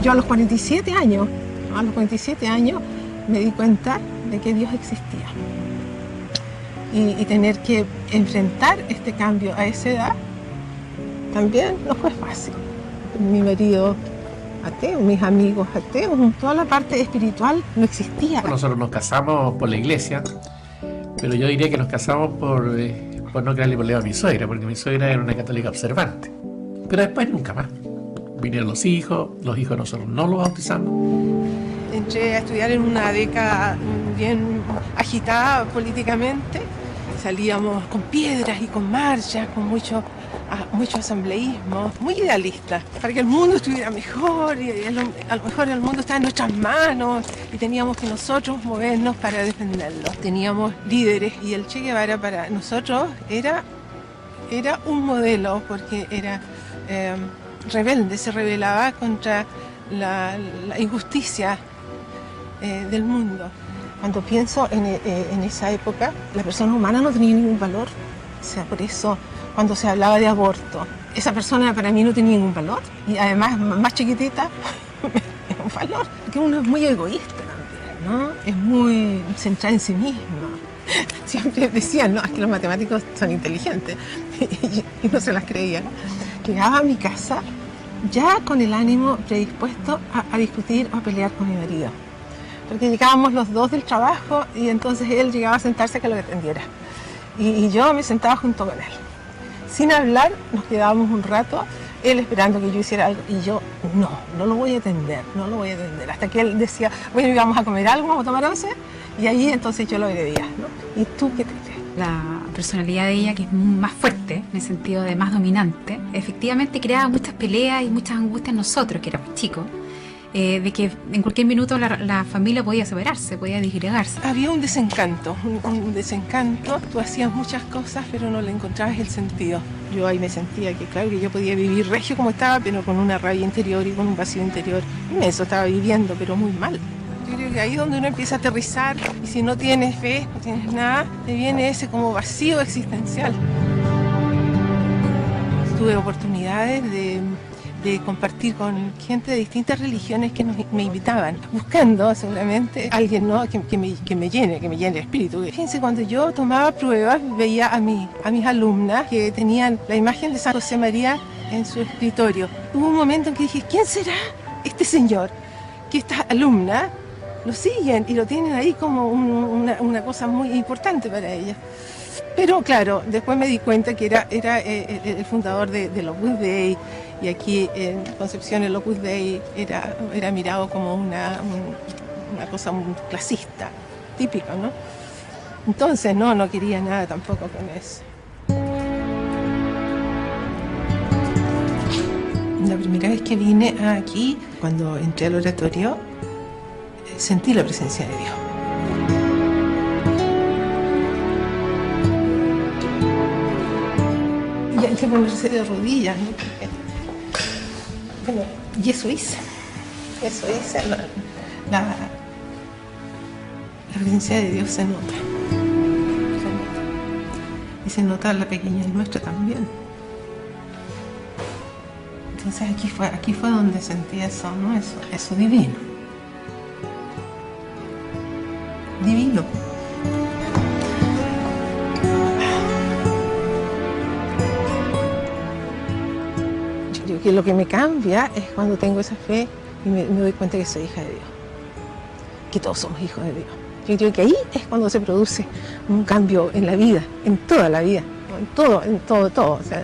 Yo a los 47 años me di cuenta de que Dios existía. Y tener que enfrentar este cambio a esa edad también no fue fácil. Mi marido ateo, mis amigos ateos, toda la parte espiritual no existía. Nosotros nos casamos por la iglesia, pero yo diría que nos casamos por no crearle problema a mi suegra, porque mi suegra era una católica observante. Pero después nunca más. Vinieron los hijos nosotros no los bautizamos. Entré a estudiar en una década bien agitada políticamente. Salíamos con piedras y con marchas, con mucho asambleísmo, muy idealista, para que el mundo estuviera mejor y a lo mejor el mundo está en nuestras manos y teníamos que nosotros movernos para defenderlo. Teníamos líderes y el Che Guevara para nosotros era un modelo porque era rebelde, se rebelaba contra la injusticia del mundo. Cuando pienso en esa época, la persona humana no tenía ningún valor, o sea, por eso cuando se hablaba de aborto, esa persona para mí no tenía ningún valor y además más chiquitita, un valor, porque uno es muy egoísta también, ¿no? Es muy centrado en sí mismo. Siempre decían, no, es que los matemáticos son inteligentes y no se las creían. Llegaba a mi casa ya con el ánimo predispuesto a discutir o a pelear con mi marido, porque llegábamos los dos del trabajo y entonces él llegaba a sentarse a que lo atendiera y yo me sentaba junto con él. Sin hablar, nos quedábamos un rato, él esperando que yo hiciera algo, y yo, no lo voy a atender, hasta que él decía, bueno, íbamos a comer algo, vamos a tomar once, y ahí entonces yo lo agredía, ¿no? ¿Y tú qué te crees? La personalidad de ella, que es más fuerte, en el sentido de más dominante, efectivamente creaba muchas peleas y muchas angustias en nosotros, que éramos chicos, de que en cualquier minuto la familia podía separarse, podía disgregarse. Había un desencanto, tú hacías muchas cosas pero no le encontrabas el sentido. Yo ahí me sentía que claro que yo podía vivir regio como estaba, pero con una rabia interior y con un vacío interior inmenso, estaba viviendo pero muy mal. Yo creo que ahí es donde uno empieza a aterrizar y si no tienes fe, no tienes nada, te viene ese como vacío existencial. Tuve oportunidades de compartir con gente de distintas religiones que me invitaban, buscando seguramente alguien, ¿no? que me llene el espíritu. Fíjense, cuando yo tomaba pruebas, veía a mis alumnas que tenían la imagen de San José María en su escritorio. Hubo un momento en que dije, ¿quién será este señor? Que estas alumnas lo siguen y lo tienen ahí como una cosa muy importante para ellas. Pero claro, después me di cuenta que era el fundador del Opus Dei, y aquí en Concepción el Opus Dei era mirado como una cosa muy clasista, típica, ¿no? Entonces no quería nada tampoco con eso. La primera vez que vine aquí, cuando entré al oratorio, sentí la presencia de Dios. Y hay que ponerse de rodillas, ¿no? Bueno, y eso hice. La presencia de Dios se nota. Y se nota la pequeñez nuestra también. Entonces aquí fue donde sentí eso, ¿no? Eso divino. Divino. lo que me cambia es cuando tengo esa fe y me doy cuenta que soy hija de Dios, que todos somos hijos de Dios. Yo creo que ahí es cuando se produce un cambio en la vida, en toda la vida, ¿no? en todo. O sea,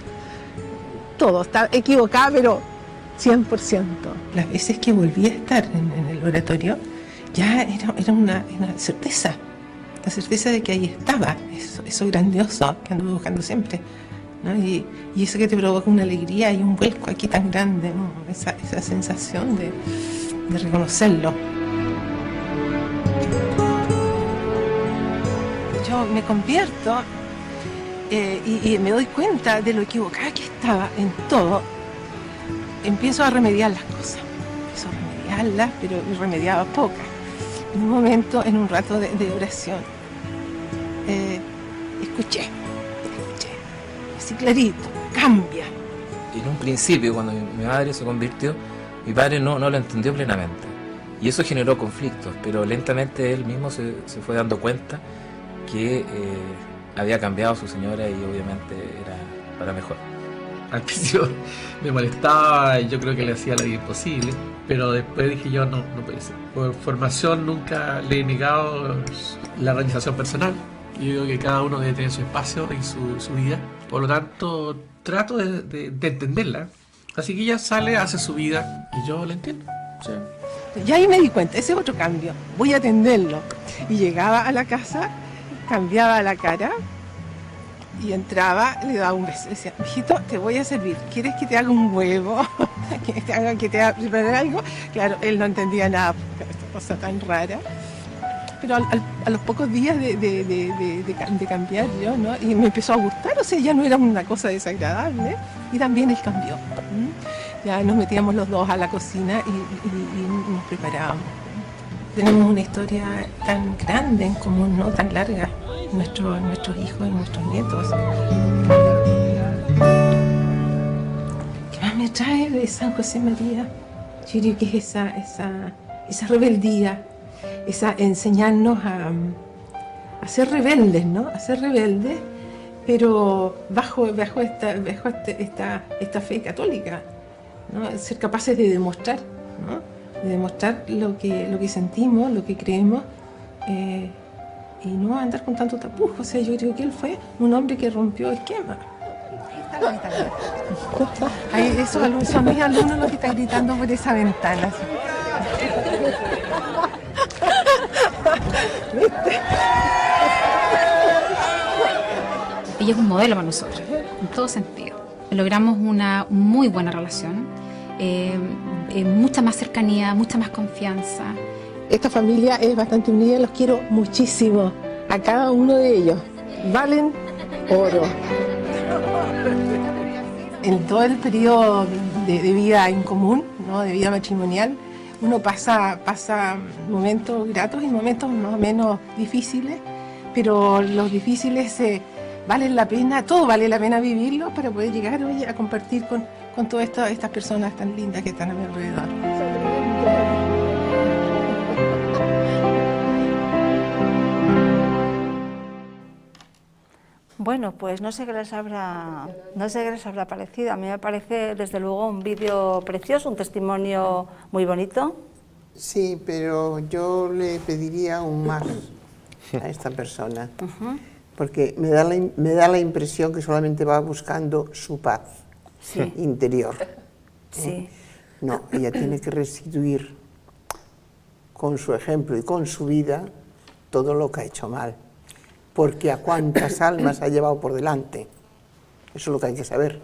todo está equivocado, pero 100%. Las veces que volví a estar en el oratorio, ya era una certeza, la certeza de que ahí estaba, eso grandioso que ando buscando siempre, ¿no? Y eso que te provoca una alegría y un vuelco aquí tan grande, ¿no? Esa sensación de reconocerlo. Yo me convierto y me doy cuenta de lo equivocada que estaba en todo. Empiezo a remediar las cosas, empiezo a remediarlas, pero remediaba pocas. En un momento, en un rato de oración, escuché, así clarito, cambia. En un principio, cuando mi madre se convirtió, mi padre no lo entendió plenamente. Y eso generó conflictos, pero lentamente él mismo se fue dando cuenta que había cambiado a su señora y obviamente era para mejor. Al principio me molestaba y yo creo que le hacía la vida imposible, pero después dije yo no puede ser. Por formación nunca le he negado la realización personal. Yo digo que cada uno debe tener su espacio y su vida, por lo tanto trato de entenderla. Así que ella sale, hace su vida y yo la entiendo. O sea, Y ahí me di cuenta, ese es otro cambio, voy a atenderlo. Y llegaba a la casa, cambiaba la cara y entraba, le daba un beso. Le decía, mijito, te voy a servir, ¿quieres que te haga un huevo? que te haga preparar algo? Claro, él no entendía nada, esta cosa tan rara. Pero a los pocos días de cambiar yo, ¿no? Y me empezó a gustar, o sea, ya no era una cosa desagradable. Y también él cambió. Ya nos metíamos los dos a la cocina y nos preparábamos. Tenemos una historia tan grande en común, ¿no? Tan larga, nuestros hijos y nuestros nietos. ¿Qué más me trae de San José María? Yo creo que es esa rebeldía, esa enseñarnos a ser rebeldes, ¿no? A ser rebeldes, pero bajo esta fe católica, ¿no? Ser capaces de demostrar, ¿no? De demostrar lo que sentimos, lo que creemos, y no andar con tanto tapujo. O sea, yo creo que él fue un hombre que rompió esquemas. Ahí, eso son mis alumnos los que están gritando por esa ventana. Ella es un modelo para nosotros, en todo sentido. Logramos una muy buena relación, mucha más cercanía, mucha más confianza. Esta familia es bastante unida, los quiero muchísimo, a cada uno de ellos. Valen oro. En todo el periodo de vida en común, ¿no? De vida matrimonial, uno pasa momentos gratos y momentos más o menos difíciles, pero los difíciles valen la pena, todo vale la pena vivirlo para poder llegar hoy a compartir con todas estas personas tan lindas que están a mi alrededor. Bueno, pues no sé qué les habrá parecido. A mí me parece, desde luego, un vídeo precioso, un testimonio muy bonito. Sí, pero yo le pediría aún más a esta persona, porque me da la impresión que solamente va buscando su paz interior. Sí. No, ella tiene que restituir con su ejemplo y con su vida todo lo que ha hecho mal, porque a cuántas almas ha llevado por delante. Eso es lo que hay que saber.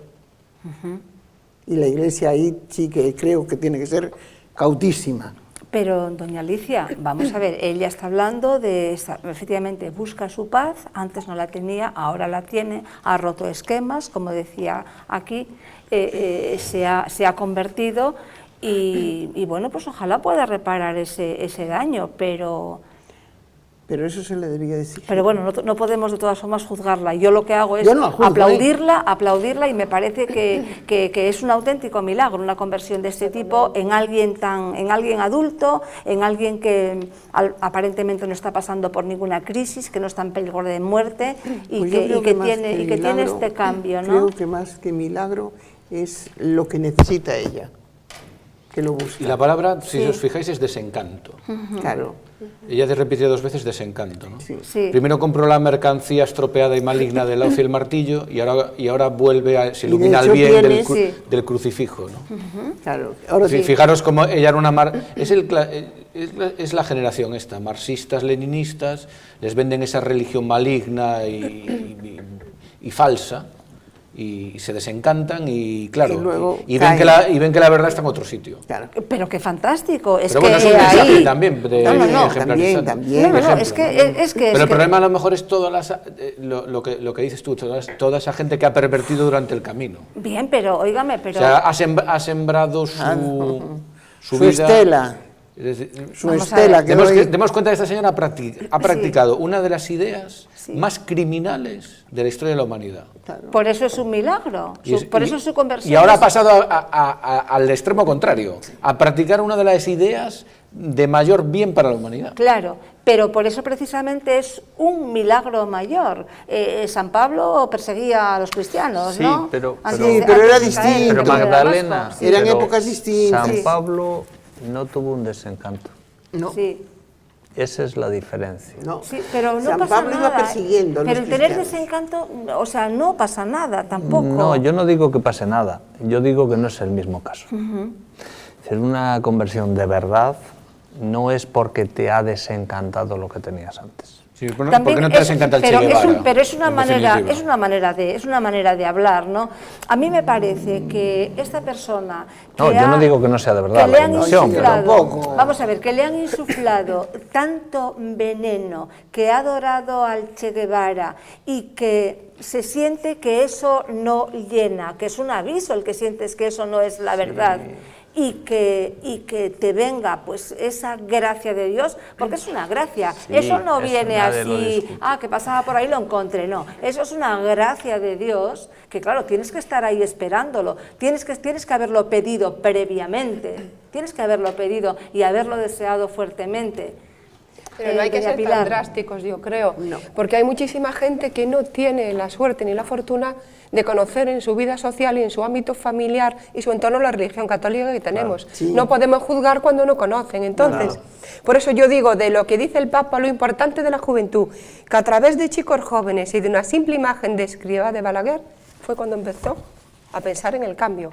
Y la Iglesia ahí sí que creo que tiene que ser cautísima. Pero, doña Alicia, vamos a ver, ella está hablando de, efectivamente, busca su paz, antes no la tenía, ahora la tiene, ha roto esquemas, como decía aquí, se ha convertido y bueno, pues ojalá pueda reparar ese daño, pero eso se le debía decir. Pero bueno, no podemos de todas formas juzgarla. Yo lo que hago es no juzgo, aplaudirla y me parece que es un auténtico milagro, una conversión de este tipo en alguien adulto, en alguien que aparentemente no está pasando por ninguna crisis, que no está en peligro de muerte y Pues que tiene este cambio, ¿no? Creo que más que milagro es lo que necesita ella, que lo busca. Y la palabra, si os fijáis, es desencanto. Claro. Ella repite 2 veces desencanto, ¿no? Sí. Sí. Primero compró la mercancía estropeada y maligna del hoz y el martillo, y ahora vuelve, se Y de ilumina el hecho bien tiene- sí. del crucifijo, ¿no? Claro. Ahora sí. Fijaros cómo ella era una... es la generación esta, marxistas, leninistas, les venden esa religión maligna y falsa, y se desencantan y claro, Y luego ven caen. que la verdad está en otro sitio. Claro. Pero qué fantástico, es Pero que bueno, es un mensaje ahí... también de No, no, no, ejemplarizante. también. No, no, no, Ejemplo, es que... Pero el problema a lo mejor es lo que dices tú, toda esa gente que ha pervertido durante el camino. Bien, pero, óigame, O pero... sea, ha sembrado su Su vida... estela. Es decir, Su Vamos a estela. ver. Que demos cuenta que esta señora ha practicado una de las ideas más criminales de la historia de la humanidad. Por eso es un milagro, por eso es su conversión. Y ahora ha pasado al extremo contrario, a practicar una de las ideas de mayor bien para la humanidad. Claro, pero por eso precisamente es un milagro mayor. San Pablo perseguía a los cristianos, Sí, ¿no? pero Antes Sí, de- pero era antes de caer distinto. en Pero el Valle de Magdalena, Damasco. Eran pero épocas distintas. San Sí. Pablo no tuvo un desencanto. No. Sí, Esa es la diferencia. No. sí, pero no San pasa Pablo nada. iba persiguiendo a los Pero el tener cristianos. desencanto, o sea, no pasa nada tampoco. No, yo no digo que pase nada, yo digo que no es el mismo caso. Es decir, una conversión de verdad no es porque te ha desencantado lo que tenías antes. Sí, porque También no te es- desencanta el Che pero Guevara, pero es una en manera, definitiva. es una manera de hablar, ¿no? A mí me parece que esta persona No, que yo no digo que no sea de verdad que la le han conversión, pero insuflado, tampoco. vamos a ver, que le han insuflado tanto veneno, que ha adorado al Che Guevara y que se siente que eso no llena, que es un aviso el que sientes que eso no es la verdad. Y que te venga pues esa gracia de Dios, porque es una gracia, Sí, eso no eso viene nadie lo así, discute. que pasaba por ahí lo encontré, no, eso es una gracia de Dios, que claro, tienes que estar ahí esperándolo, tienes que haberlo pedido previamente, tienes que haberlo pedido y haberlo deseado fuertemente. Pero no hay que doña ser tan Pilar. drásticos, yo creo, No. porque hay muchísima gente que no tiene la suerte ni la fortuna de conocer en su vida social y en su ámbito familiar y su entorno la religión católica que tenemos. Sí. No podemos juzgar cuando no conocen. Entonces, por eso yo digo, de lo que dice el Papa, lo importante de la juventud, que a través de chicos jóvenes y de una simple imagen de Escrivá de Balaguer, fue cuando empezó a pensar en el cambio.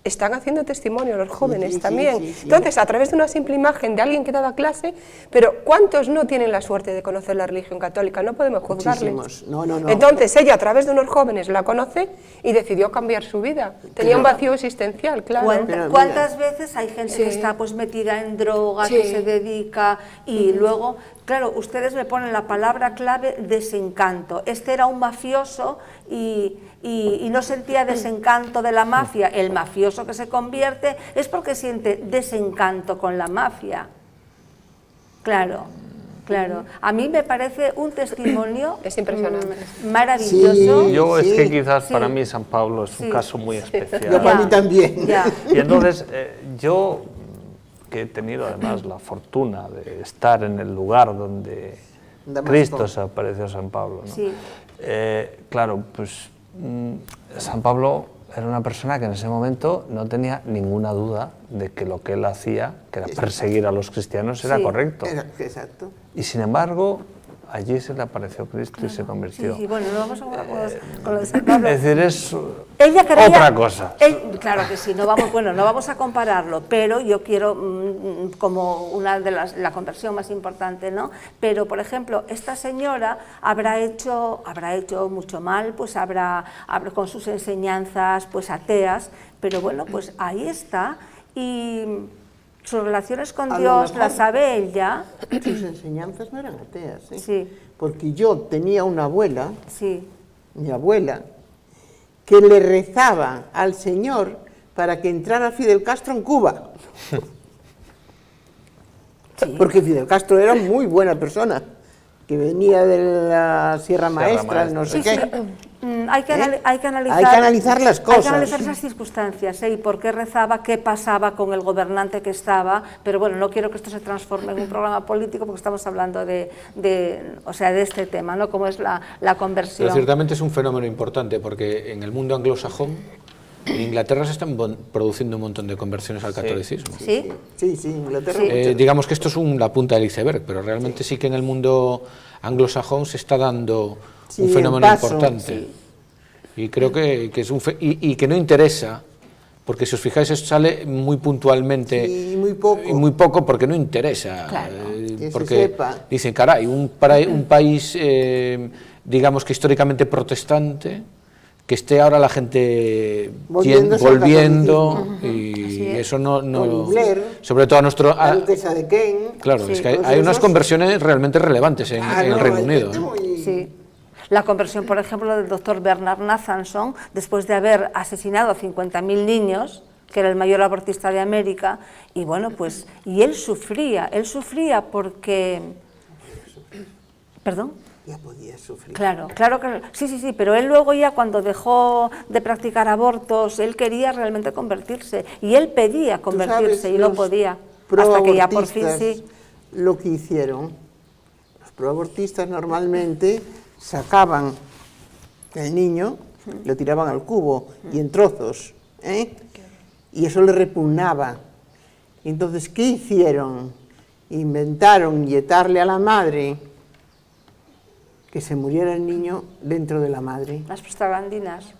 Están haciendo testimonio los jóvenes sí, también. sí, sí. Entonces, a través de una simple imagen de alguien que daba clase, pero ¿cuántos no tienen la suerte de conocer la religión católica? No podemos juzgarles. Muchísimos. No. Entonces, ella a través de unos jóvenes la conoce y decidió cambiar su vida. Tenía un vacío existencial, claro. Pero ¿Cuántas veces hay gente Sí. que está pues metida en drogas, Sí. que se dedica y luego, claro, ustedes me ponen la palabra clave desencanto. Este era un mafioso y no sentía desencanto de la mafia. El mafioso que se convierte es porque siente desencanto con la mafia. Claro, claro. A mí me parece un testimonio Es impresionante. maravilloso. Sí. yo es que quizás Sí. para mí San Pablo es un Sí. caso muy Yo especial. para mí también. Ya. Y entonces yo, que he tenido además la fortuna de estar en el lugar donde Damasco. Cristo se apareció a San Pablo, ¿no? Sí. Claro, pues San Pablo era una persona que en ese momento no tenía ninguna duda de que lo que él hacía, que era perseguir a los cristianos, era Sí. correcto. Exacto. Y sin embargo, allí se le apareció Cristo y se convirtió. Sí, bueno, no vamos a con lo de San Pablo. Es decir, es Ella creía- otra cosa. Claro que sí, no vamos a compararlo, pero yo quiero como una de la conversión más importante, ¿no? Pero por ejemplo, esta señora habrá hecho mucho mal, pues habrá con sus enseñanzas pues ateas, pero bueno, pues ahí está y sus relaciones con A lo Dios mejor- las sabe ella. Sus enseñanzas no eran ateas, ¿eh? Sí, Porque yo tenía una abuela, sí. mi abuela, que le rezaba al Señor para que entrara Fidel Castro en Cuba. Porque Fidel Castro era muy buena persona, que venía de la Sierra Maestra, no sé Sí, sí. qué. Hay que analizar, Hay que analizar las Hay cosas. que analizar esas circunstancias, y por qué rezaba, qué pasaba con el gobernante que estaba, pero bueno, no quiero que esto se transforme en un programa político porque estamos hablando de este tema, ¿no? Como es la Pero conversión. ciertamente es un fenómeno importante porque en el mundo anglosajón En Inglaterra se están produciendo un montón de conversiones al catolicismo. ¿Sí? Sí, Inglaterra. Sí. Digamos que esto es la punta del iceberg, pero realmente sí que en el mundo anglosajón se está dando un fenómeno importante. Y creo que es y que no interesa, porque si os fijáis esto sale muy puntualmente y muy poco porque no interesa. Claro. Porque dicen, caray, un país, digamos que históricamente protestante, que esté ahora la gente volviendo y eso no Blair, sobre todo a nuestro la duquesa de Kent. Claro, es que hay unas conversiones realmente relevantes en el Reino Unido. Sí. La conversión, por ejemplo, del doctor Bernard Nathanson, después de haber asesinado a 50.000 niños, que era el mayor abortista de América, y bueno, pues, y él sufría porque... ¿Perdón? Ya podía sufrir. Claro, sí, pero él luego ya cuando dejó de practicar abortos, él quería realmente convertirse, y él pedía convertirse y no podía, hasta que ya por fin sí. Lo que hicieron, los proabortistas normalmente sacaban el niño, lo tiraban al cubo y en trozos, y eso le repugnaba. Entonces, ¿qué hicieron? Inventaron inyectarle a la madre que se muriera el niño dentro de la madre. Las prostaglandinas.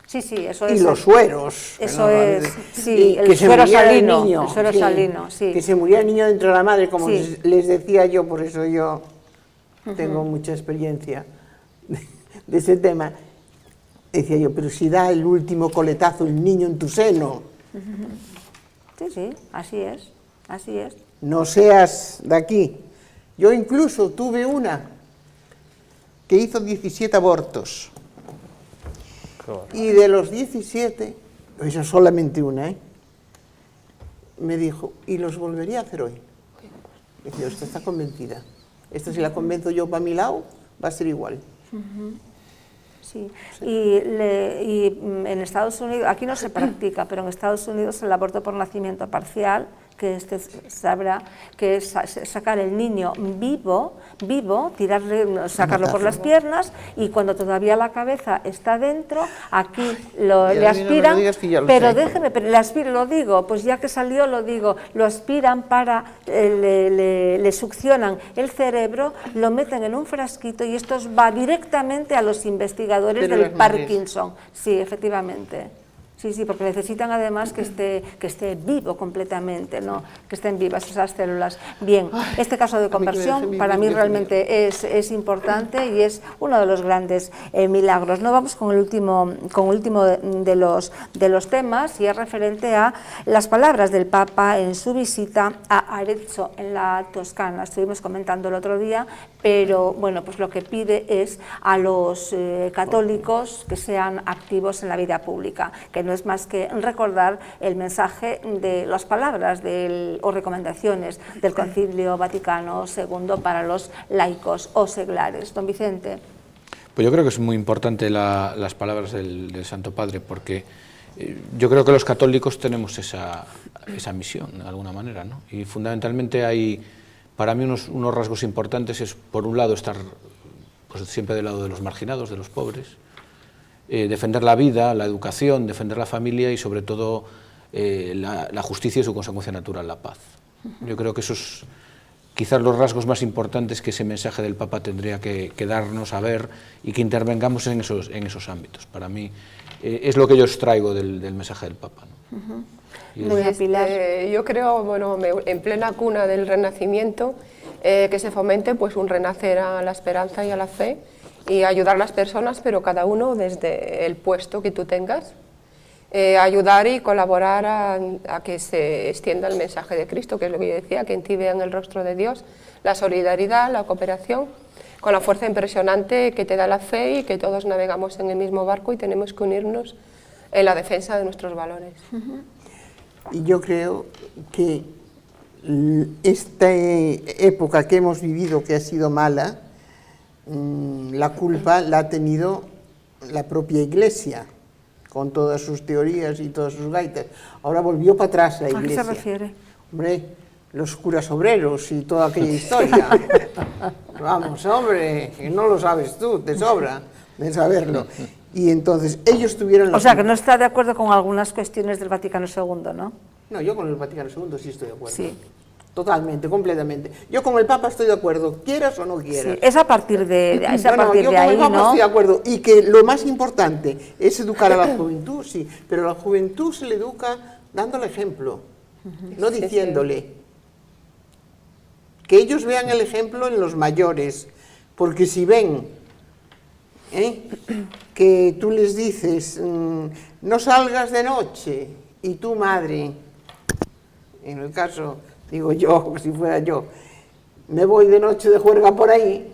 Sí, eso es. Y los sueros. Eso es, sí, el suero salino. El suero salino, sí. Que se muriera el niño dentro de la madre, como les decía yo, por eso yo tengo mucha experiencia de ese tema. Decía yo, pero si da el último coletazo el niño en tu seno. Sí, así es. No seas de aquí. Yo incluso tuve una que hizo 17 abortos. Y de los 17, eso solamente una, me dijo, y los volvería a hacer hoy. Decía, usted está convencida. Esta si la convenzo yo para mi lado, va a ser igual. Sí, y en Estados Unidos, aquí no se practica, pero en Estados Unidos el aborto por nacimiento parcial, que sabrá que es sacar el niño vivo, sacarlo por las piernas, y cuando todavía la cabeza está dentro, aquí le aspiran, pero déjeme, lo digo, pues ya que salió lo digo, lo aspiran para, le succionan el cerebro, lo meten en un frasquito y esto va directamente a los investigadores del Parkinson. Sí, efectivamente. Sí, porque necesitan además que esté vivo completamente, ¿no? Que estén vivas esas células. Bien, este caso de conversión para mí realmente es importante y es uno de los grandes milagros. No vamos con el último de los temas, y es referente a las palabras del Papa en su visita a Arezzo, en la Toscana. Estuvimos comentando el otro día, pero bueno, pues lo que pide es a los católicos que sean activos en la vida pública, que no es más que recordar el mensaje de las palabras o recomendaciones del Concilio Vaticano II para los laicos o seglares. Don Vicente. Pues yo creo que es muy importante las palabras del Santo Padre, porque yo creo que los católicos tenemos esa misión, de alguna manera, ¿no? Y fundamentalmente hay, para mí, unos rasgos importantes. Es, por un lado, estar pues, siempre del lado de los marginados, de los pobres, defender la vida, la educación, defender la familia y sobre todo la justicia y su consecuencia natural, la paz. Yo creo que esos quizás los rasgos más importantes que ese mensaje del Papa tendría que darnos a ver y que intervengamos en esos ámbitos. Para mí es lo que yo os traigo del mensaje del Papa, ¿no? Yo creo, bueno, en plena cuna del Renacimiento, que se fomente pues un renacer a la esperanza y a la fe, y ayudar a las personas, pero cada uno desde el puesto que tú tengas, ayudar y colaborar a que se extienda el mensaje de Cristo, que es lo que yo decía, que en ti vean el rostro de Dios, la solidaridad, la cooperación, con la fuerza impresionante que te da la fe, y que todos navegamos en el mismo barco y tenemos que unirnos en la defensa de nuestros valores. Y yo creo que esta época que hemos vivido, que ha sido mala, la culpa la ha tenido la propia Iglesia, con todas sus teorías y todas sus gaitas. Ahora volvió para atrás la Iglesia. ¿A qué se refiere? Hombre, los curas obreros y toda aquella historia. Vamos, hombre, que no lo sabes tú, te sobra de saberlo. Y entonces ellos tuvieron la... O sea, que no está de acuerdo con algunas cuestiones del Vaticano II, ¿no? No, yo con el Vaticano II sí estoy de acuerdo. Sí. Totalmente, completamente. Yo con el Papa estoy de acuerdo, quieras o no quieras. Sí, es a partir de, yo ahí, con el Papa ¿no? estoy de acuerdo. Y que lo más importante es educar a la juventud, sí, pero a la juventud se le educa dándole ejemplo, no diciéndole. Que ellos vean el ejemplo en los mayores, porque si ven que tú les dices, no salgas de noche, y tu madre, en el caso, digo yo, si fuera yo, me voy de noche de juerga por ahí,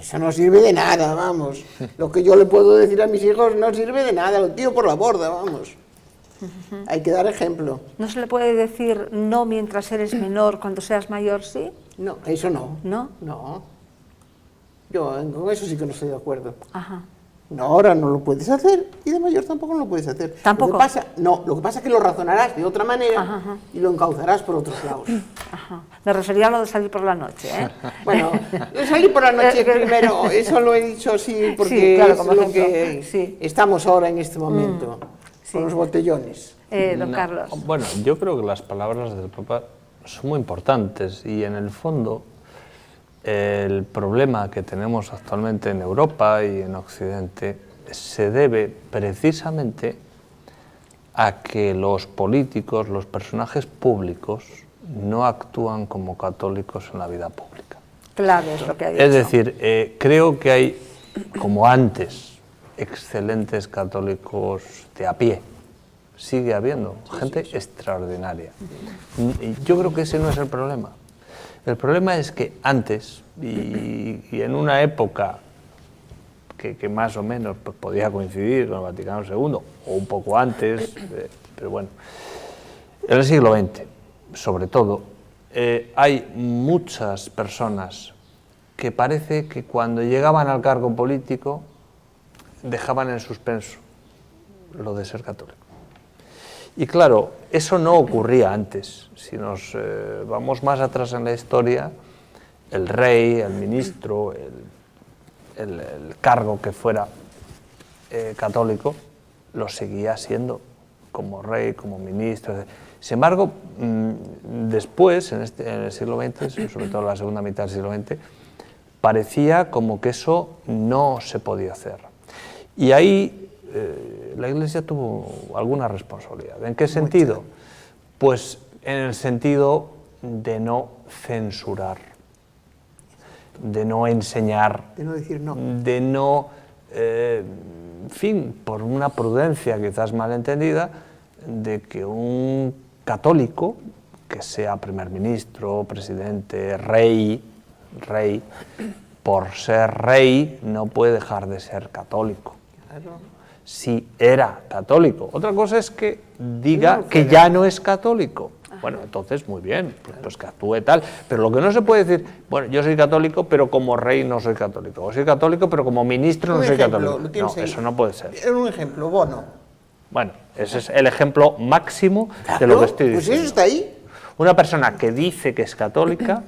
eso no sirve de nada, vamos. Lo que yo le puedo decir a mis hijos no sirve de nada, lo tiro por la borda, vamos. Hay que dar ejemplo. ¿No se le puede decir no mientras eres menor, cuando seas mayor, sí? No, eso no. ¿No? No. Yo con eso sí que no estoy de acuerdo. Ajá. No, ahora no lo puedes hacer y de mayor tampoco no lo puedes hacer. ¿Tampoco? Lo que pasa es que lo razonarás de otra manera Ajá. y lo encauzarás por otros lados. Ajá. Me refería a lo de salir por la noche, ¿eh? Bueno, yo salí por la noche primero, eso lo he dicho así porque Sí, claro, es como lo ejemplo. que Sí. estamos ahora en este momento, con los botellones. Don No, Carlos. Bueno, yo creo que las palabras del Papa son muy importantes y en el fondo el problema que tenemos actualmente en Europa y en Occidente se debe precisamente a que los políticos, los personajes públicos, no actúan como católicos en la vida pública. Claro, es lo que ha dicho. Es decir, creo que hay, como antes, excelentes católicos de a pie. Sigue habiendo gente extraordinaria. Y yo creo que ese no es el problema. El problema es que antes, y en una época que más o menos pues, podía coincidir con el Vaticano II, o un poco antes, pero bueno, en el siglo XX, sobre todo, hay muchas personas que parece que cuando llegaban al cargo político dejaban en suspenso lo de ser católico. Y claro, eso no ocurría antes. Si nos vamos más atrás en la historia, el rey, el ministro, el cargo que fuera católico, lo seguía siendo como rey, como ministro. Sin embargo, después, en el siglo XX, sobre todo en la segunda mitad del siglo XX, parecía como que eso no se podía hacer. Y ahí la Iglesia tuvo alguna responsabilidad. ¿En qué sentido? Pues en el sentido de no censurar, de no enseñar, De no decir no. de no, en fin, por una prudencia quizás malentendida, de que un católico, que sea primer ministro, presidente, rey, por ser rey no puede dejar de ser católico. Claro. Si era católico. Otra cosa es que diga que ya no es católico. Bueno, entonces muy bien, pues que actúe tal. Pero lo que no se puede decir, bueno, yo soy católico, pero como rey no soy católico. O soy católico, pero como ministro no soy católico. No, eso no puede ser. Es un ejemplo, Bono. Bueno, ese es el ejemplo máximo de lo que estoy diciendo. Pues eso está ahí. Una persona que dice que es católica,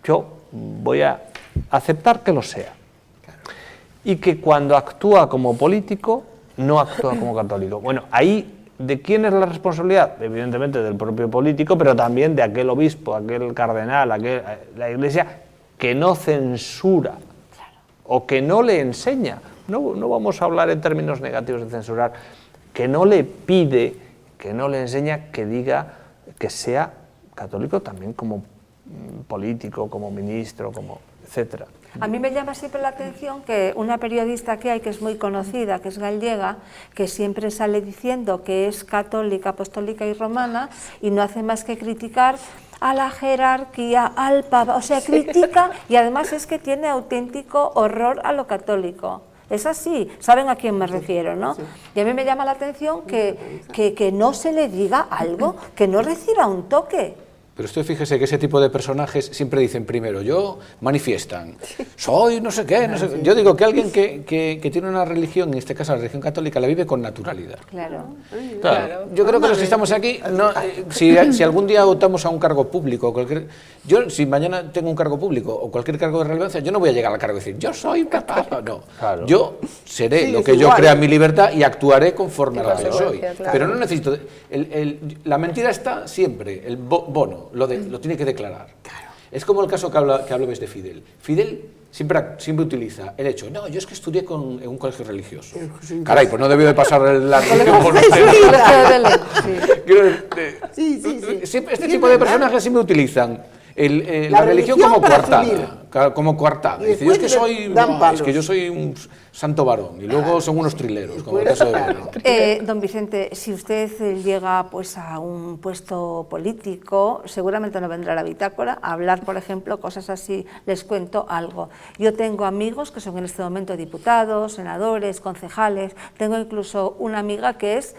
yo voy a aceptar que lo sea. Y que cuando actúa como político, no actúa como católico. Bueno, ahí, ¿de quién es la responsabilidad? Evidentemente del propio político, pero también de aquel obispo, aquel cardenal, la Iglesia, que no censura o que no le enseña. No vamos a hablar en términos negativos de censurar, que no le pide, que no le enseña que diga que sea católico también como político, como ministro, como etcétera. A mí me llama siempre la atención que una periodista que hay, que es muy conocida, que es gallega, que siempre sale diciendo que es católica, apostólica y romana, y no hace más que criticar a la jerarquía, al papa, o sea, critica, y además es que tiene auténtico horror a lo católico. Es así, saben a quién me refiero, ¿no? Y a mí me llama la atención que no se le diga algo, que no reciba un toque. Pero usted fíjese que ese tipo de personajes siempre dicen primero, yo manifiestan, soy no sé qué, no sé qué. Yo digo que alguien que tiene una religión, en este caso la religión católica, la vive con naturalidad. Claro. Claro. Yo creo que los que estamos aquí, si algún día optamos a un cargo público, yo si mañana tengo un cargo público o cualquier cargo de relevancia, yo no voy a llegar al cargo y decir, yo soy católico, no. Claro. Yo seré lo es que yo igual. crea en mi libertad y actuaré conforme a lo que yo soy. Claro. Pero no necesito, la mentira está siempre, el bono, lo tiene que declarar. Es como el caso que hablabas de Fidel. Fidel siempre utiliza el hecho, no, yo es que estudié en un colegio religioso. Caray, pues no debió de pasar la religión por Este tipo de personajes siempre utilizan la religión como coartada. Dice, yo es que soy un santo varón y luego son unos trileros, como el caso de Bono. Don Vicente, si usted llega pues a un puesto político, seguramente no vendrá a la bitácora a hablar, por ejemplo, cosas así. Les cuento algo. Yo tengo amigos que son en este momento diputados, senadores, concejales. Tengo incluso una amiga que es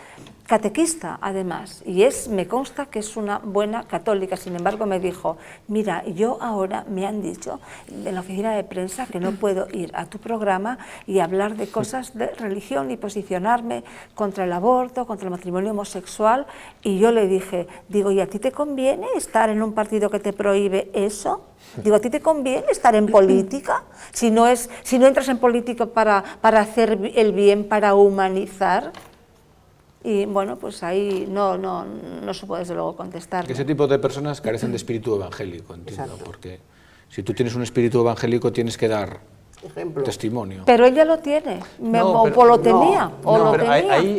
catequista, además, y me consta que es una buena católica. Sin embargo, me dijo, mira, yo ahora me han dicho en la oficina de prensa que no puedo ir a tu programa y hablar de cosas de religión y posicionarme contra el aborto, contra el matrimonio homosexual. Y yo le dije, digo, ¿y a ti te conviene estar en un partido que te prohíbe eso? Digo, ¿a ti te conviene estar en política? Si no entras en política para hacer el bien, para humanizar. Y bueno, pues ahí no supo desde luego contestar. Ese tipo de personas carecen de espíritu evangélico, entiendo, exacto. Porque si tú tienes un espíritu evangélico tienes que dar testimonio. Pero ella lo tiene, o lo tenía.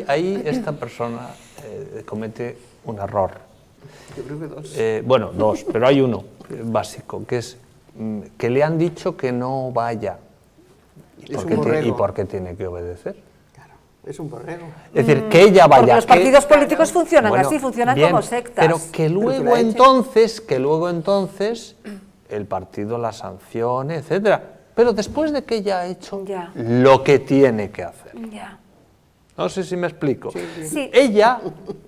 Ahí esta persona comete un error. Yo creo que dos. Bueno, dos, pero hay uno básico, que es que le han dicho que no vaya. ¿Y por qué tiene que obedecer? Es un borrego. Es decir, que ella vaya. Porque los partidos políticos funcionan así, funcionan bien, como sectas. Pero que luego entonces el partido la sancione, etcétera. Pero después de que ella ha hecho lo que tiene que hacer. No sé si me explico. Sí. Ella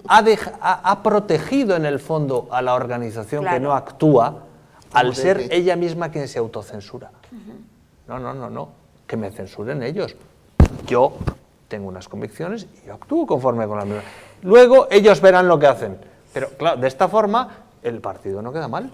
ha protegido en el fondo a la organización que no actúa al ser ella misma quien se autocensura. No, que me censuren ellos. Yo tengo unas convicciones y yo actúo conforme con las mismas. Luego ellos verán lo que hacen. Pero claro, de esta forma el partido no queda mal.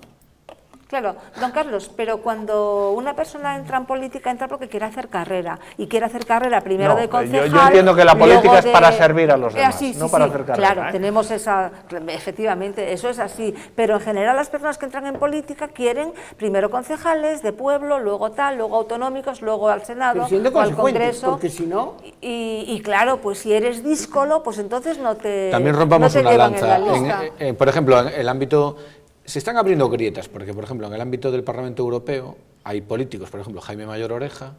Claro, don Carlos, pero cuando una persona entra en política, entra porque quiere hacer carrera. Y quiere hacer carrera primero de concejal. Yo entiendo que la política es para servir a los demás, no para hacer carrera. Claro, tenemos efectivamente, eso es así. Pero en general las personas que entran en política quieren primero concejales de pueblo, luego luego autonómicos, luego al Senado, o al Congreso. Porque si no... Y claro, pues si eres díscolo, pues entonces no te También rompamos una lanza. Por ejemplo, en el ámbito... Se están abriendo grietas, porque, por ejemplo, en el ámbito del Parlamento Europeo hay políticos, por ejemplo, Jaime Mayor Oreja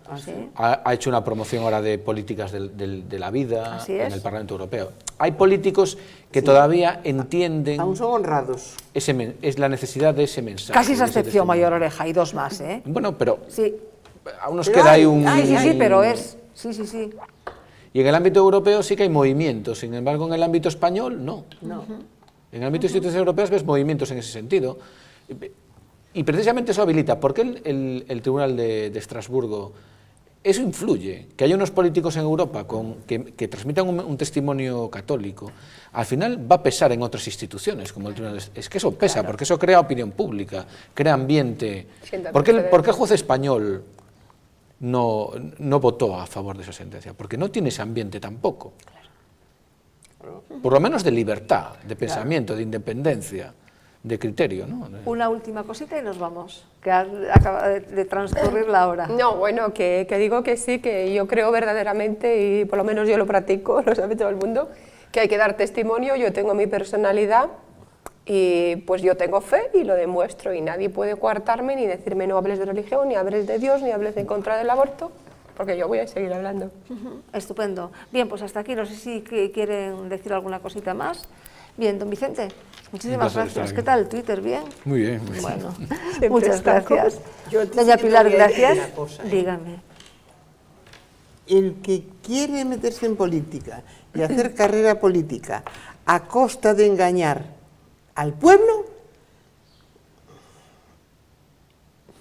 ha hecho una promoción ahora de políticas de la vida en el Parlamento Europeo. Hay políticos que todavía entienden... Aún son honrados. Es la necesidad de ese mensaje. Casi se excepción Mayor Oreja, y dos más, ¿eh? Bueno, pero sí. Aún nos queda ahí un... Sí, pero es... Sí. Y en el ámbito europeo sí que hay movimientos, sin embargo, en el ámbito español, no. En el ámbito de instituciones europeas ves movimientos en ese sentido. Y precisamente eso habilita. ¿Por qué el Tribunal de Estrasburgo? Eso influye. Que haya unos políticos en Europa que transmitan un testimonio católico, al final va a pesar en otras instituciones, como el Tribunal. Es que eso pesa, porque eso crea opinión pública, crea ambiente. ¿Por qué el juez español no votó a favor de esa sentencia? Porque no tiene ese ambiente tampoco. Por lo menos de libertad, de pensamiento, de independencia, de criterio, ¿no? Una última cosita y nos vamos, que acaba de transcurrir la hora. No, bueno, que digo que sí, que yo creo verdaderamente, y por lo menos yo lo practico, lo sabe todo el mundo, que hay que dar testimonio. Yo tengo mi personalidad y pues yo tengo fe y lo demuestro, y nadie puede coartarme ni decirme no hables de religión, ni hables de Dios, ni hables en contra del aborto, porque yo voy a seguir hablando. Estupendo. Bien, pues hasta aquí. No sé si quieren decir alguna cosita más. Bien, don Vicente, muchísimas gracias. ¿Qué tal Twitter? ¿Bien? Muy bien. Bueno, muchas gracias. Doña Pilar, gracias. Dígame. El que quiere meterse en política y hacer carrera política a costa de engañar al pueblo,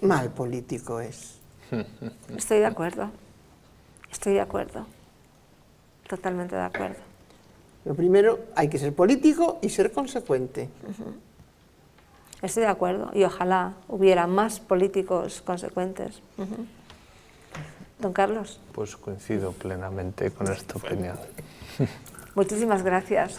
mal político es. Estoy de acuerdo. Estoy de acuerdo. Totalmente de acuerdo. Lo primero, hay que ser político y ser consecuente. Estoy de acuerdo y ojalá hubiera más políticos consecuentes. Don Carlos. Pues coincido plenamente con esta opinión. Muchísimas gracias.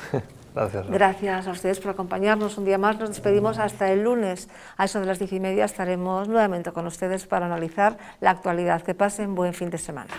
Gracias. Gracias a ustedes por acompañarnos un día más. Nos despedimos hasta el lunes. A eso de las 10:30 estaremos nuevamente con ustedes para analizar la actualidad. Que pasen buen fin de semana.